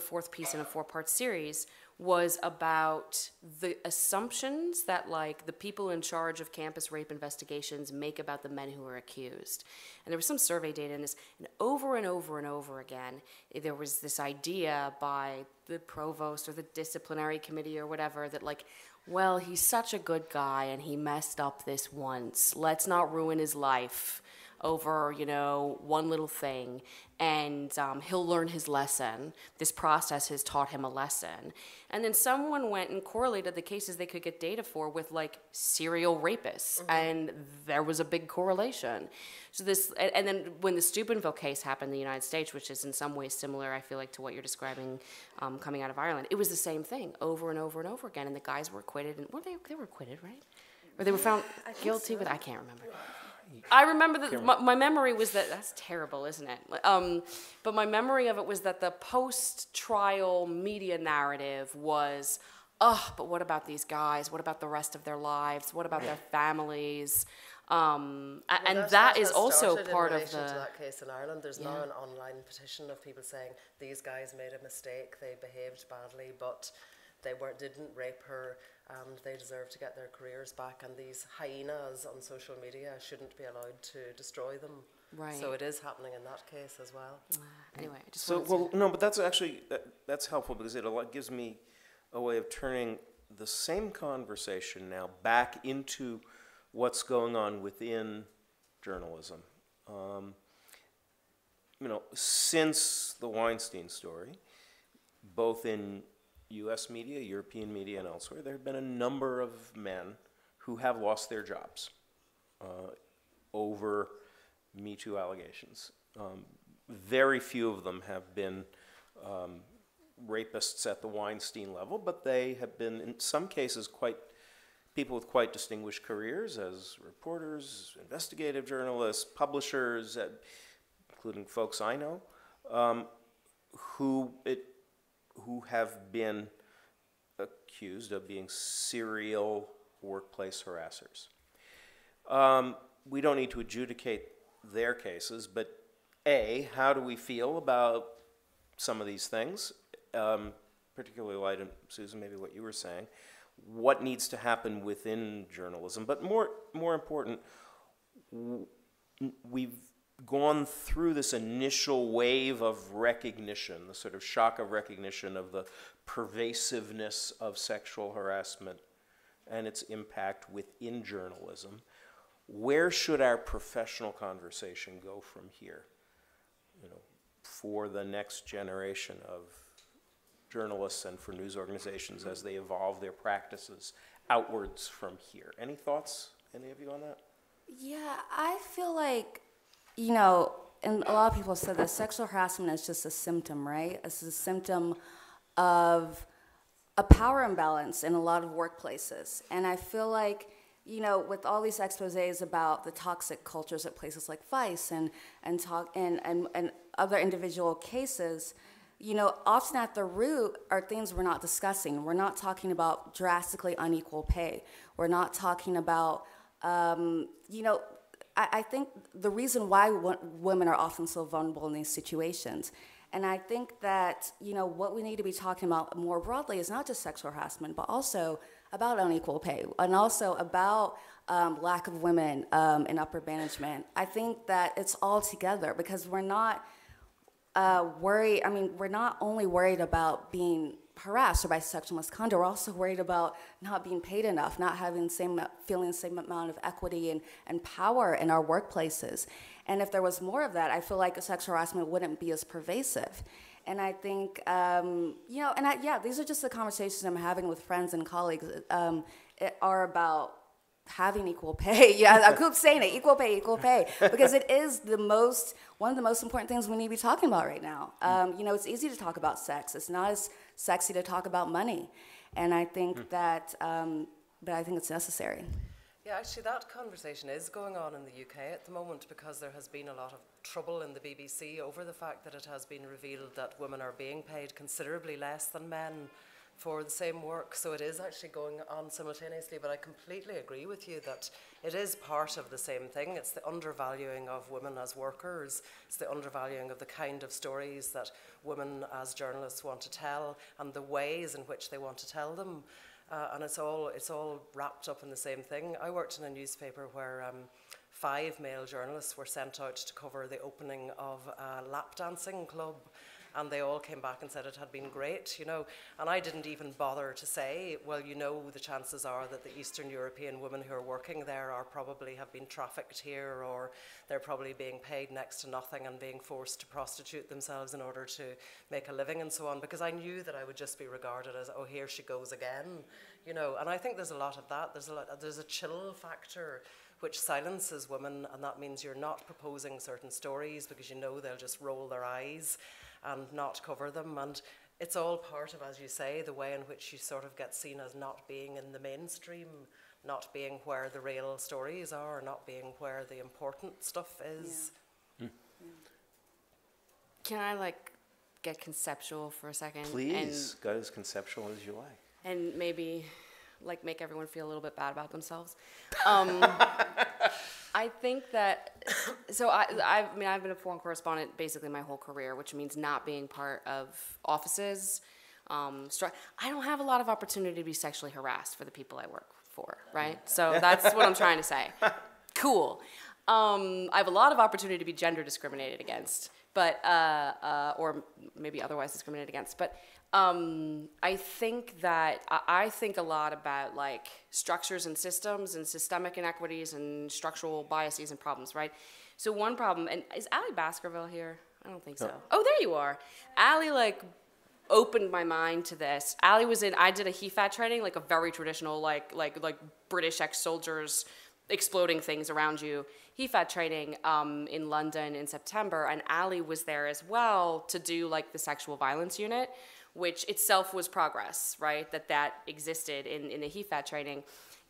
Speaker 6: fourth piece in a 4-part series, was about the assumptions that, like, the people in charge of campus rape investigations make about the men who are accused. And there was some survey data in this, and over and over and over again, there was this idea by the provost or the disciplinary committee or whatever that, like, well, he's such a good guy and he messed up this once. Let's not ruin his life over, you know, one little thing, and he'll learn his lesson. This process has taught him a lesson. And then someone went and correlated the cases they could get data for with, like, serial rapists, and there was a big correlation. So this, and then when the Steubenville case happened in the United States, which is in some ways similar, I feel like, to what you're describing coming out of Ireland, it was the same thing over and over and over again, and the guys were acquitted, and they were acquitted, right? Or they were found guilty, but I can't remember. I remember that my memory was that, that's terrible, isn't it? But my memory of it was that the post-trial media narrative was, but what about these guys? What about the rest of their lives? What about their families? And that is also part of the...
Speaker 10: to that case in Ireland, there's now an online petition of people saying these guys made a mistake, they behaved badly, but they didn't rape her, and they deserve to get their careers back, and these hyenas on social media shouldn't be allowed to destroy them.
Speaker 6: Right.
Speaker 10: So it is happening in that case as well.
Speaker 6: Anyway, I just
Speaker 1: no, but that's actually, that's helpful, because it gives me a way of turning the same conversation now back into what's going on within journalism. You know, since the Weinstein story, both in U.S. media, European media, and elsewhere, there have been a number of men who have lost their jobs over Me Too allegations. Very few of them have been rapists at the Weinstein level, but they have been, in some cases, people with quite distinguished careers as reporters, investigative journalists, publishers, including folks I know, who have been accused of being serial workplace harassers. We don't need to adjudicate their cases, but A, how do we feel about some of these things, particularly light on, Susan, maybe what you were saying, what needs to happen within journalism, but more important, we've gone through this initial wave of recognition, the sort of shock of recognition of the pervasiveness of sexual harassment and its impact within journalism. Where should our professional conversation go from here, for the next generation of journalists and for news organizations as they evolve their practices outwards from here? Any thoughts, any of you on that?
Speaker 5: Yeah, I feel like, and a lot of people said that sexual harassment is just a symptom, right? It's a symptom of a power imbalance in a lot of workplaces. And I feel like, with all these exposés about the toxic cultures at places like Vice and other individual cases, often at the root are things we're not discussing. We're not talking about drastically unequal pay. We're not talking about, I think the reason why women are often so vulnerable in these situations, and I think that, what we need to be talking about more broadly is not just sexual harassment, but also about unequal pay, and also about lack of women in upper management. I think that it's all together, because we're not worried, we're not only worried about being harassed or by sexual misconduct, we're also worried about not being paid enough, not having feeling the same amount of equity and power in our workplaces. And if there was more of that, I feel like sexual harassment wouldn't be as pervasive. And I think, these are just the conversations I'm having with friends and colleagues are about having equal pay. Yeah, I keep saying it, equal pay, because it is one of the most important things we need to be talking about right now. It's easy to talk about sex. It's not as sexy to talk about money. And I think that, but I think it's necessary.
Speaker 10: Yeah, actually that conversation is going on in the UK at the moment, because there has been a lot of trouble in the BBC over the fact that it has been revealed that women are being paid considerably less than men for the same work. So it is actually going on simultaneously, but I completely agree with you that it is part of the same thing. It's the undervaluing of women as workers. It's the undervaluing of the kind of stories that women as journalists want to tell and the ways in which they want to tell them. And it's all wrapped up in the same thing. I worked in a newspaper where 5 male journalists were sent out to cover the opening of a lap dancing club, and they all came back and said it had been great, and I didn't even bother to say, well, the chances are that the Eastern European women who are working there have been trafficked here, or they're probably being paid next to nothing and being forced to prostitute themselves in order to make a living and so on, because I knew that I would just be regarded as, oh, here she goes again, and I think there's a lot of that. There's a chill factor which silences women, and that means you're not proposing certain stories because they'll just roll their eyes and not cover them. And it's all part of, as you say, the way in which you sort of get seen as not being in the mainstream, not being where the real stories are, not being where the important stuff is.
Speaker 6: Yeah. Can I get conceptual for a second?
Speaker 1: Please, go as conceptual as you like.
Speaker 6: And maybe make everyone feel a little bit bad about themselves. I think that, so I've been a foreign correspondent basically my whole career, which means not being part of offices. I don't have a lot of opportunity to be sexually harassed for the people I work for, right? So that's what I'm trying to say. Cool. I have a lot of opportunity to be gender discriminated against, but or maybe otherwise discriminated against. But I think that I think a lot about structures and systems and systemic inequities and structural biases and problems, right? So one problem, and is Ali Baskerville here? I don't think so. No. Oh, there you are. Ali opened my mind to this. Ali was I did a HEFAT training, a very traditional like British ex-soldiers exploding things around you. HEFAT training in London in September, and Ali was there as well to do the sexual violence unit, which itself was progress, right? That existed in the HEFAT training.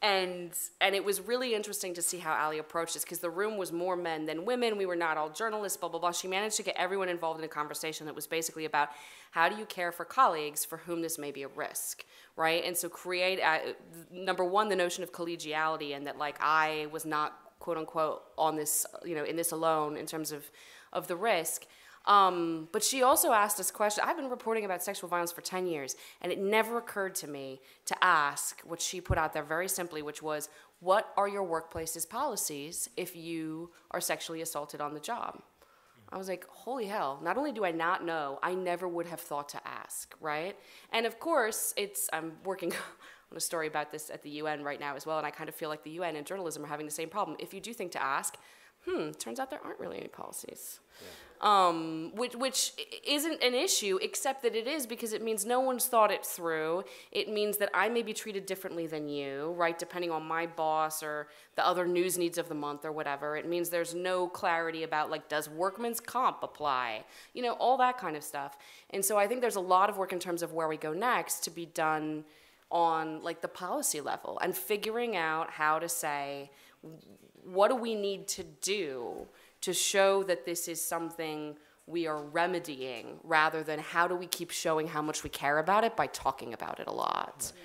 Speaker 6: And it was really interesting to see how Ali approached this, because the room was more men than women. We were not all journalists, blah, blah, blah. She managed to get everyone involved in a conversation that was basically about how do you care for colleagues for whom this may be a risk, right? And so create, number one, the notion of collegiality, and that like I was not, quote unquote, on this, in this alone in terms of the risk. But she also asked us questions. I've been reporting about sexual violence for 10 years, and it never occurred to me to ask what she put out there very simply, which was, what are your workplace's policies if you are sexually assaulted on the job? I was like, holy hell, not only do I not know, I never would have thought to ask, right? And of course, I'm working on a story about this at the UN right now as well, and I kind of feel like the UN and journalism are having the same problem. If you do think to ask, turns out there aren't really any policies. Yeah. Which isn't an issue, except that it is, because it means no one's thought it through. It means that I may be treated differently than you, right, depending on my boss or the other news needs of the month or whatever. It means there's no clarity about, like, does workman's comp apply? All that kind of stuff. And so I think there's a lot of work in terms of where we go next to be done on, like, the policy level, and figuring out how to say, what do we need to do to show that this is something we are remedying, rather than how do we keep showing how much we care about it by talking about it a lot. Mm-hmm.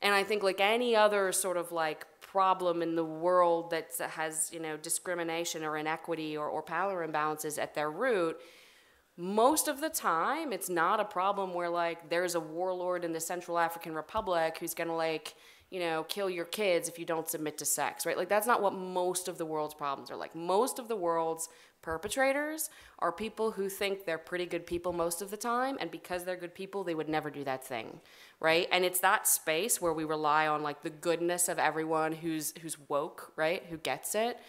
Speaker 6: And I think, like any other sort of like problem in the world that has, discrimination or inequity or power imbalances at their root, most of the time it's not a problem where like there's a warlord in the Central African Republic who's gonna like, kill your kids if you don't submit to sex, right? Like, that's not what most of the world's problems are like. Most of the world's perpetrators are people who think they're pretty good people most of the time, and because they're good people, they would never do that thing, right? And it's that space where we rely on, like, the goodness of everyone who's woke, right, who gets it.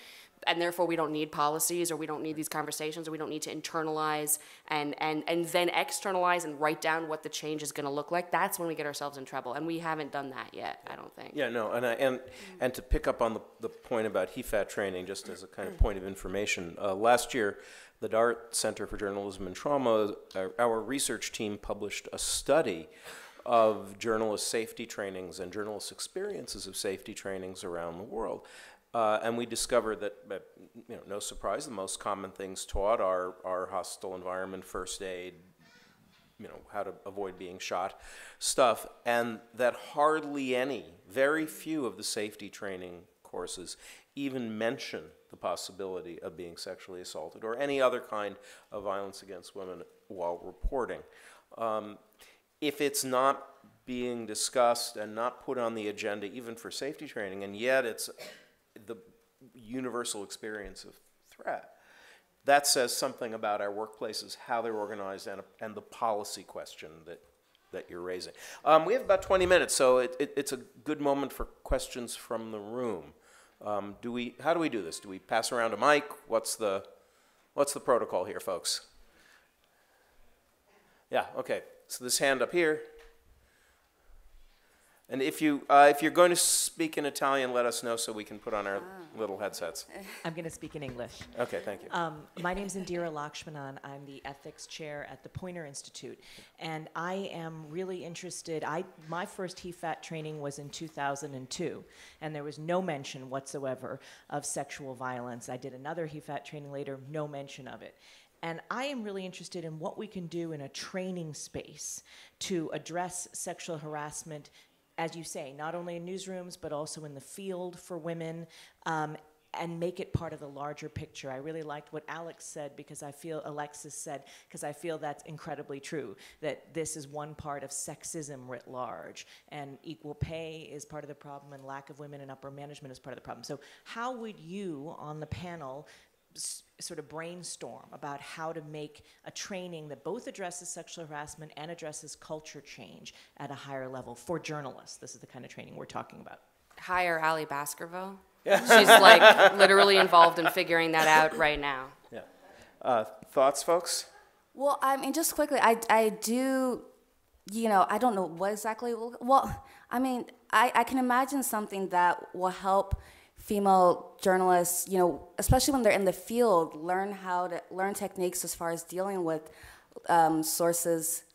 Speaker 6: And therefore, we don't need policies, or we don't need these conversations, or we don't need to internalize and then externalize and write down what the change is going to look like. That's when we get ourselves in trouble, and we haven't done that yet, I don't think.
Speaker 1: Yeah, no, and to pick up on the point about HEFAT training, just as a kind of point of information, last year, the DART Center for Journalism and Trauma, our research team published a study of journalist safety trainings and journalist experiences of safety trainings around the world. And we discovered that, no surprise, the most common things taught are hostile environment, first aid, how to avoid being shot, stuff, and that hardly any, very few of the safety training courses even mention the possibility of being sexually assaulted or any other kind of violence against women while reporting. If it's not being discussed and not put on the agenda even for safety training, and yet it's the universal experience of threat, that says something about our workplaces, how they're organized, and the policy question that you're raising. We have about 20 minutes, so it's a good moment for questions from the room. How do we do this? Do we pass around a mic? What's the protocol here, folks? Yeah, okay. So this hand up here. And if you're going to speak in Italian, let us know so we can put on our little headsets.
Speaker 11: I'm going to speak in English.
Speaker 1: Okay, thank you.
Speaker 11: My name's Indira Lakshmanan. I'm the ethics chair at the Poynter Institute. And I am really interested. My first HEFAT training was in 2002, and there was no mention whatsoever of sexual violence. I did another HEFAT training later, no mention of it. And I am really interested in what we can do in a training space to address sexual harassment, as you say, not only in newsrooms, but also in the field for women, and make it part of the larger picture. I really liked what Alexis said, because I feel that's incredibly true, that this is one part of sexism writ large, and equal pay is part of the problem, and lack of women in upper management is part of the problem. So how would you, on the panel, sort of brainstorm about how to make a training that both addresses sexual harassment and addresses culture change at a higher level for journalists? This is the kind of training we're talking about.
Speaker 6: Hire Ali Baskerville. She's like literally involved in figuring that out right now.
Speaker 1: Yeah. Thoughts, folks?
Speaker 5: Well, I mean, just quickly, I do, I don't know what exactly. Well, I mean, I can imagine something that will help female journalists, especially when they're in the field, learn techniques as far as dealing with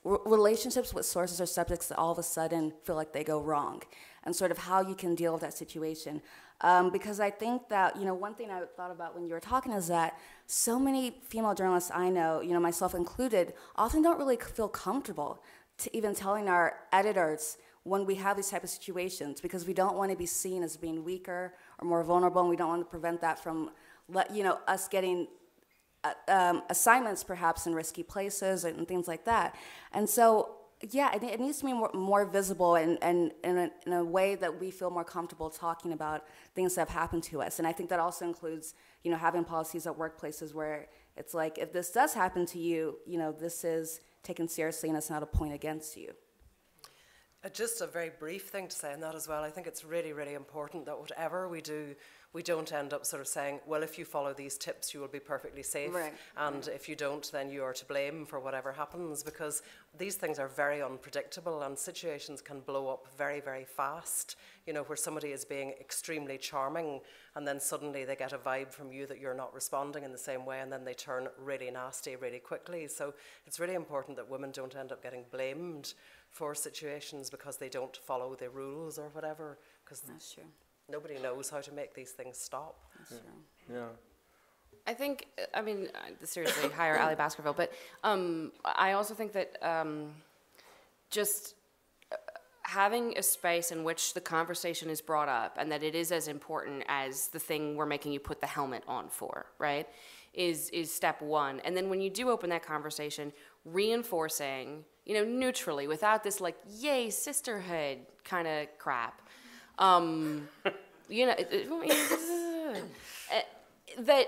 Speaker 5: relationships with sources or subjects that all of a sudden feel like they go wrong, and sort of how you can deal with that situation. Because I think that, one thing I thought about when you were talking is that so many female journalists I know, myself included, often don't really feel comfortable to even telling our editors when we have these type of situations, because we don't want to be seen as being weaker or more vulnerable, and we don't want to prevent that from, us getting assignments perhaps in risky places and things like that. And so, yeah, it needs to be more visible and in a way that we feel more comfortable talking about things that have happened to us. And I think that also includes, having policies at workplaces where it's like, if this does happen to you, this is taken seriously and it's not a point against you.
Speaker 10: Just a very brief thing to say on that as well. I think it's really, really important that whatever we do, we don't end up sort of saying, well, if you follow these tips, you will be perfectly safe.
Speaker 5: Right.
Speaker 10: And if you don't, then you are to blame for whatever happens, because these things are very unpredictable and situations can blow up very, very fast, where somebody is being extremely charming and then suddenly they get a vibe from you that you're not responding in the same way, and then they turn really nasty really quickly. So it's really important that women don't end up getting blamed for situations because they don't follow the rules or whatever, because
Speaker 5: that's true.
Speaker 10: Nobody knows how to make these things stop.
Speaker 5: That's true.
Speaker 1: Yeah.
Speaker 6: I think, seriously, hire Ali Baskerville, but I also think that just having a space in which the conversation is brought up and that it is as important as the thing we're making you put the helmet on for, right, is step one. And then when you do open that conversation, reinforcing, neutrally, without this like, yay, sisterhood kind of crap, that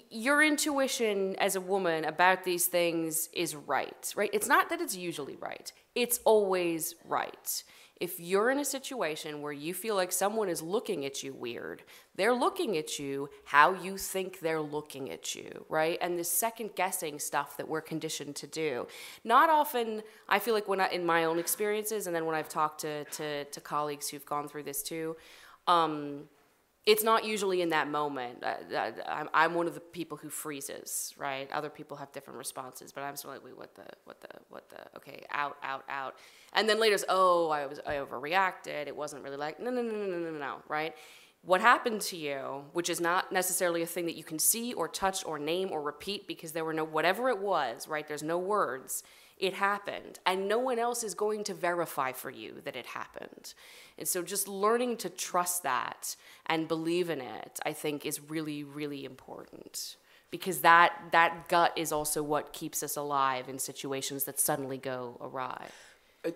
Speaker 6: your intuition as a woman about these things is right? It's not that it's usually right. It's always right. If you're in a situation where you feel like someone is looking at you weird, they're looking at you how you think they're looking at you, right? And this second-guessing stuff that we're conditioned to do. Not often, I feel like in my own experiences, and then when I've talked to colleagues who've gone through this too, it's not usually in that moment. I'm one of the people who freezes, right? Other people have different responses, but I'm still like, wait, what the, okay, out. And then later it's, I overreacted. It wasn't really like, no, right? What happened to you, which is not necessarily a thing that you can see or touch or name or repeat because there were no, whatever it was, right? There's no words. It happened, and no one else is going to verify for you that it happened. And so just learning to trust that and believe in it, I think, is really, really important, because that gut is also what keeps us alive in situations that suddenly go awry.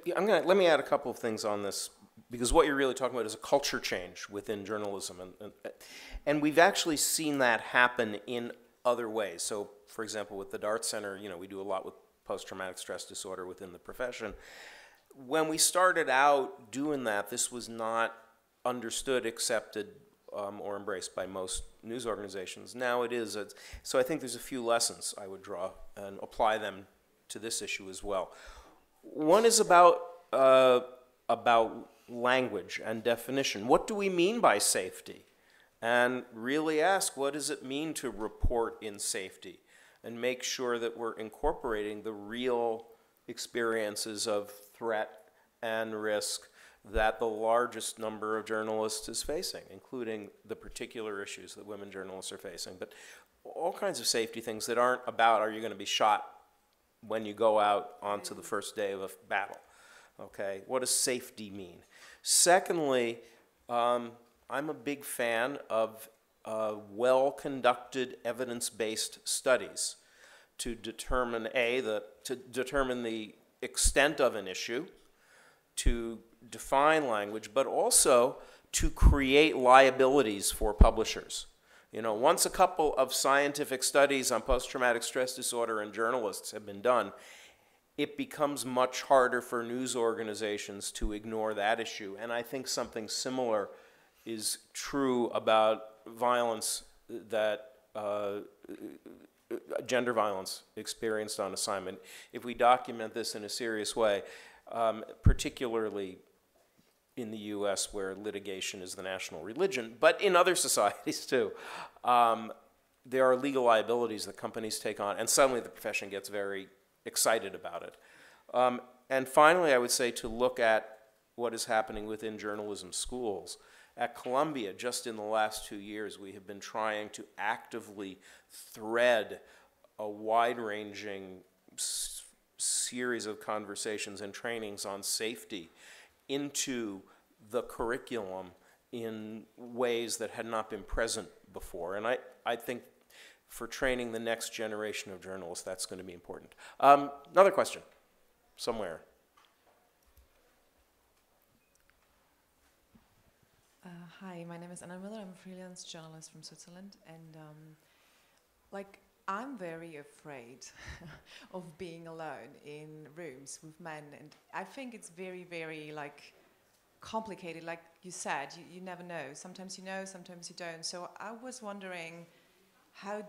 Speaker 1: Let me add a couple of things on this, because what you're really talking about is a culture change within journalism, and we've actually seen that happen in other ways. So, for example, with the Dart Center, we do a lot with post-traumatic stress disorder within the profession. When we started out doing that, this was not understood, accepted, or embraced by most news organizations. Now it is. So I think there's a few lessons I would draw and apply them to this issue as well. One is about language and definition. What do we mean by safety? And really ask, what does it mean to report in safety? And make sure that we're incorporating the real experiences of threat and risk that the largest number of journalists is facing, including the particular issues that women journalists are facing. But all kinds of safety things that aren't about, are you going to be shot when you go out onto the first day of a battle? Okay, what does safety mean? Secondly, I'm a big fan of well-conducted evidence-based studies to determine the extent of an issue, to define language, but also to create liabilities for publishers. Once a couple of scientific studies on post-traumatic stress disorder and journalists have been done, it becomes much harder for news organizations to ignore that issue. And I think something similar is true about violence gender violence experienced on assignment. If we document this in a serious way, particularly in the US where litigation is the national religion, but in other societies too, there are legal liabilities that companies take on, and suddenly the profession gets very excited about it. And finally, I would say to look at what is happening within journalism schools. At Columbia, just in the last 2 years, we have been trying to actively thread a wide-ranging series of conversations and trainings on safety into the curriculum in ways that had not been present before. And I think for training the next generation of journalists, that's going to be important. Another question, somewhere.
Speaker 12: Hi, my name is Anna Miller. I'm a freelance journalist from Switzerland, and I'm very afraid of being alone in rooms with men, and I think it's very, very complicated. Like you said, you never know. Sometimes you know, sometimes you don't. So I was wondering, how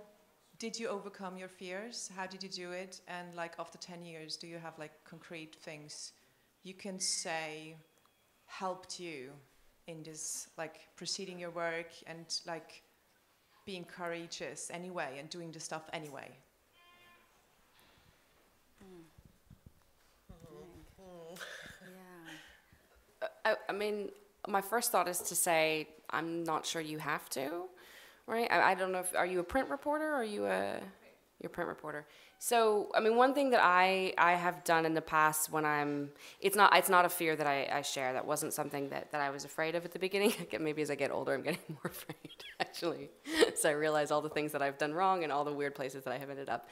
Speaker 12: did you overcome your fears? How did you do it? And after 10 years, do you have concrete things you can say helped you in this, proceeding your work and being courageous anyway and doing the stuff anyway?
Speaker 6: I mean, my first thought is to say, I'm not sure you have to, right? I don't know if, are you a print reporter or are you you're a print reporter? So, I mean, one thing that I have done in the past when it's not a fear that I share. That wasn't something that I was afraid of at the beginning. Maybe as I get older, I'm getting more afraid, actually. So I realize all the things that I've done wrong and all the weird places that I have ended up.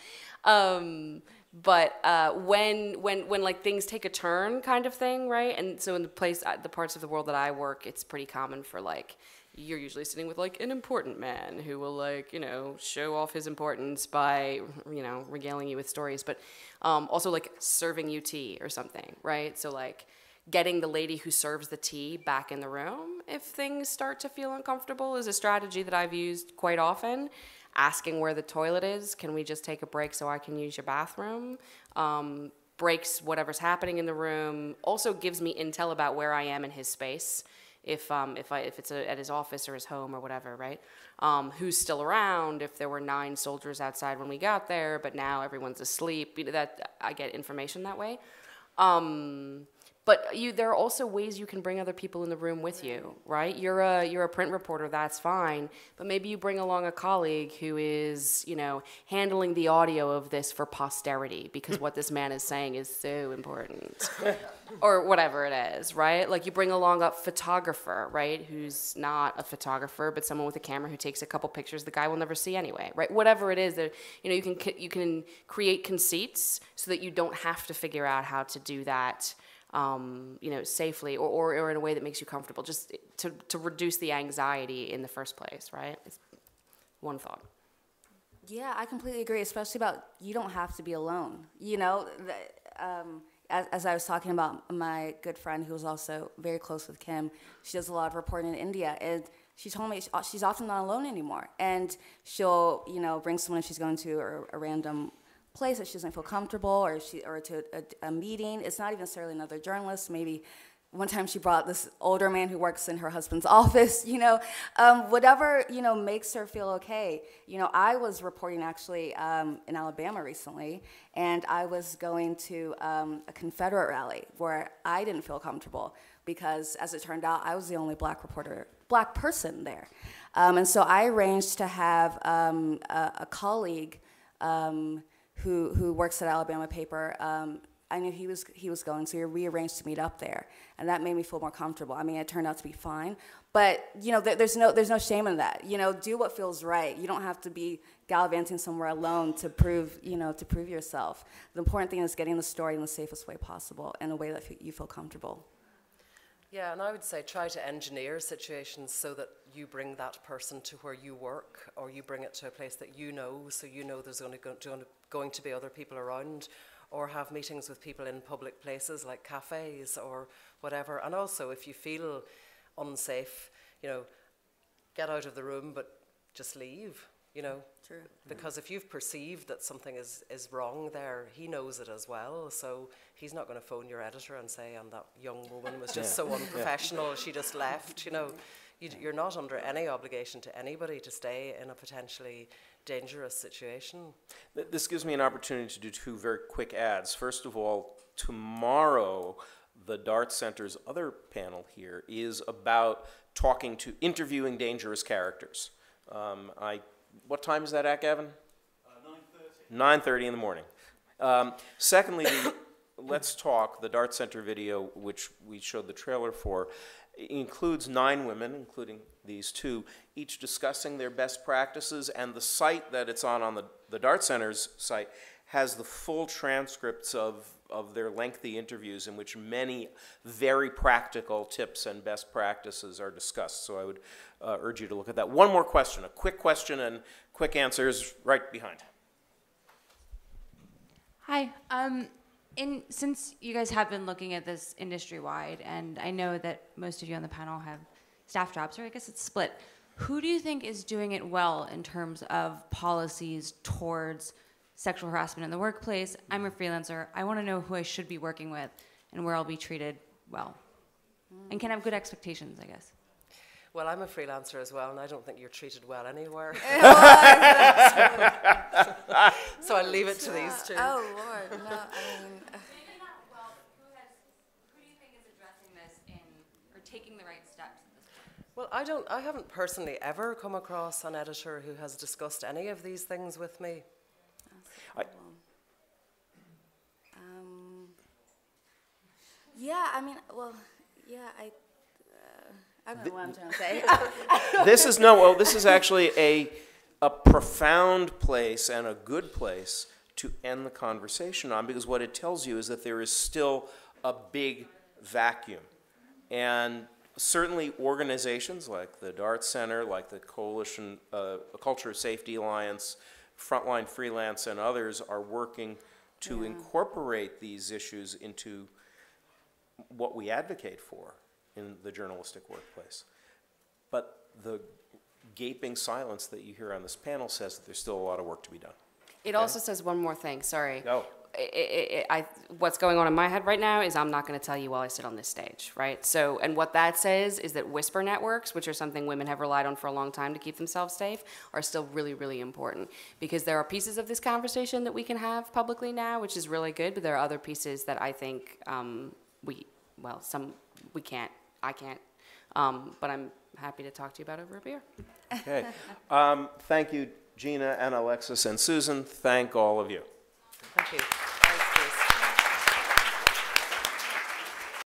Speaker 6: But when things take a turn kind of thing, right? And so in the parts of the world that I work, it's pretty common for you're usually sitting with an important man who will show off his importance by regaling you with stories, but also serving you tea or something, right? So getting the lady who serves the tea back in the room if things start to feel uncomfortable is a strategy that I've used quite often. Asking where the toilet is, can we just take a break so I can use your bathroom? Breaks whatever's happening in the room. Also gives me intel about where I am in his space. If it's at his office or his home or whatever, right? Who's still around? If there were 9 soldiers outside when we got there, but now everyone's asleep. That I get information that way. But there are also ways you can bring other people in the room with you, right? You're a print reporter, that's fine, but maybe you bring along a colleague who is, handling the audio of this for posterity because what this man is saying is so important, or whatever it is, right? You bring along a photographer, right, who's not a photographer, but someone with a camera who takes a couple pictures the guy will never see anyway, right? Whatever it is, that you can create conceits so that you don't have to figure out how to do that. Safely or in a way that makes you comfortable, just to reduce the anxiety in the first place, right? It's one thought.
Speaker 5: Yeah, I completely agree, especially about you don't have to be alone. As I was talking about my good friend who was also very close with Kim, she does a lot of reporting in India, and she told me she's often not alone anymore. And she'll, bring someone if she's going to a random place that she doesn't feel comfortable, or to a meeting. It's not even necessarily another journalist. Maybe one time she brought this older man who works in her husband's office. Whatever makes her feel okay. I was reporting actually in Alabama recently, and I was going to a Confederate rally where I didn't feel comfortable because, as it turned out, I was the only black person there, and so I arranged to have a colleague. Who works at Alabama paper, I knew he was going, so we arranged to meet up there, and that made me feel more comfortable. I mean, it turned out to be fine, but there's no shame in that. Do what feels right. You don't have to be gallivanting somewhere alone to prove yourself. The important thing is getting the story in the safest way possible, in a way that you feel comfortable.
Speaker 10: Yeah, and I would say try to engineer situations so that you bring that person to where you work, or you bring it to a place that so there's going to be other people around, or have meetings with people in public places like cafes or whatever. And also, if you feel unsafe, get out of the room, but just leave.
Speaker 5: True.
Speaker 10: Because if you've perceived that something is wrong there, he knows it as well. So he's not going to phone your editor and say, "And that young woman was just so unprofessional. She just left." You're not under any obligation to anybody to stay in a potentially dangerous situation.
Speaker 1: This gives me an opportunity to do two very quick ads. First of all, tomorrow, the Dart Center's other panel here is about interviewing dangerous characters. What time is that at, Gavin? 9:30. 9:30 in the morning. Secondly, Let's Talk, the Dart Center video, which we showed the trailer for, includes 9 women, including these 2, each discussing their best practices, and the site that it's on the Dart Center's site, has the full transcripts of their lengthy interviews in which many very practical tips and best practices are discussed. So I would urge you to look at that. One more question, a quick question and quick answers right behind.
Speaker 13: Hi. Since you guys have been looking at this industry-wide, and I know that most of you on the panel have staff jobs, or I guess it's split, who do you think is doing it well in terms of policies towards sexual harassment in the workplace? I'm a freelancer. I want to know who I should be working with and where I'll be treated well. And can have good expectations, I guess.
Speaker 10: Well, I'm a freelancer as well, and I don't think you're treated well anywhere. So I'll leave it to these two.
Speaker 5: Oh, Lord, no, I mean...
Speaker 13: Maybe not well, who do you think is addressing this or taking the right steps at this point?
Speaker 10: Well, I haven't personally ever come across an editor who has discussed any of these things with me.
Speaker 5: Yeah, I mean, well, yeah, I don't know what I'm trying to say.
Speaker 1: This is actually a profound place and a good place to end the conversation on, because what it tells you is that there is still a big vacuum. And certainly organizations like the Dart Center, like the Coalition, Culture of Safety Alliance, Frontline Freelance, and others are working to incorporate these issues into what we advocate for in the journalistic workplace. But the gaping silence that you hear on this panel says that there's still a lot of work to be done.
Speaker 6: It also says one more thing, sorry.
Speaker 1: Go.
Speaker 6: What's going on in my head right now is I'm not going to tell you while I sit on this stage, right? So, and what that says is that whisper networks, which are something women have relied on for a long time to keep themselves safe, are still really, really important. Because there are pieces of this conversation that we can have publicly now, which is really good, but there are other pieces that I think we can't, I can't. But I'm happy to talk to you about over a beer.
Speaker 1: Okay. Thank you, Jina and Alexis and Susan. Thank all of you.
Speaker 10: Thank you.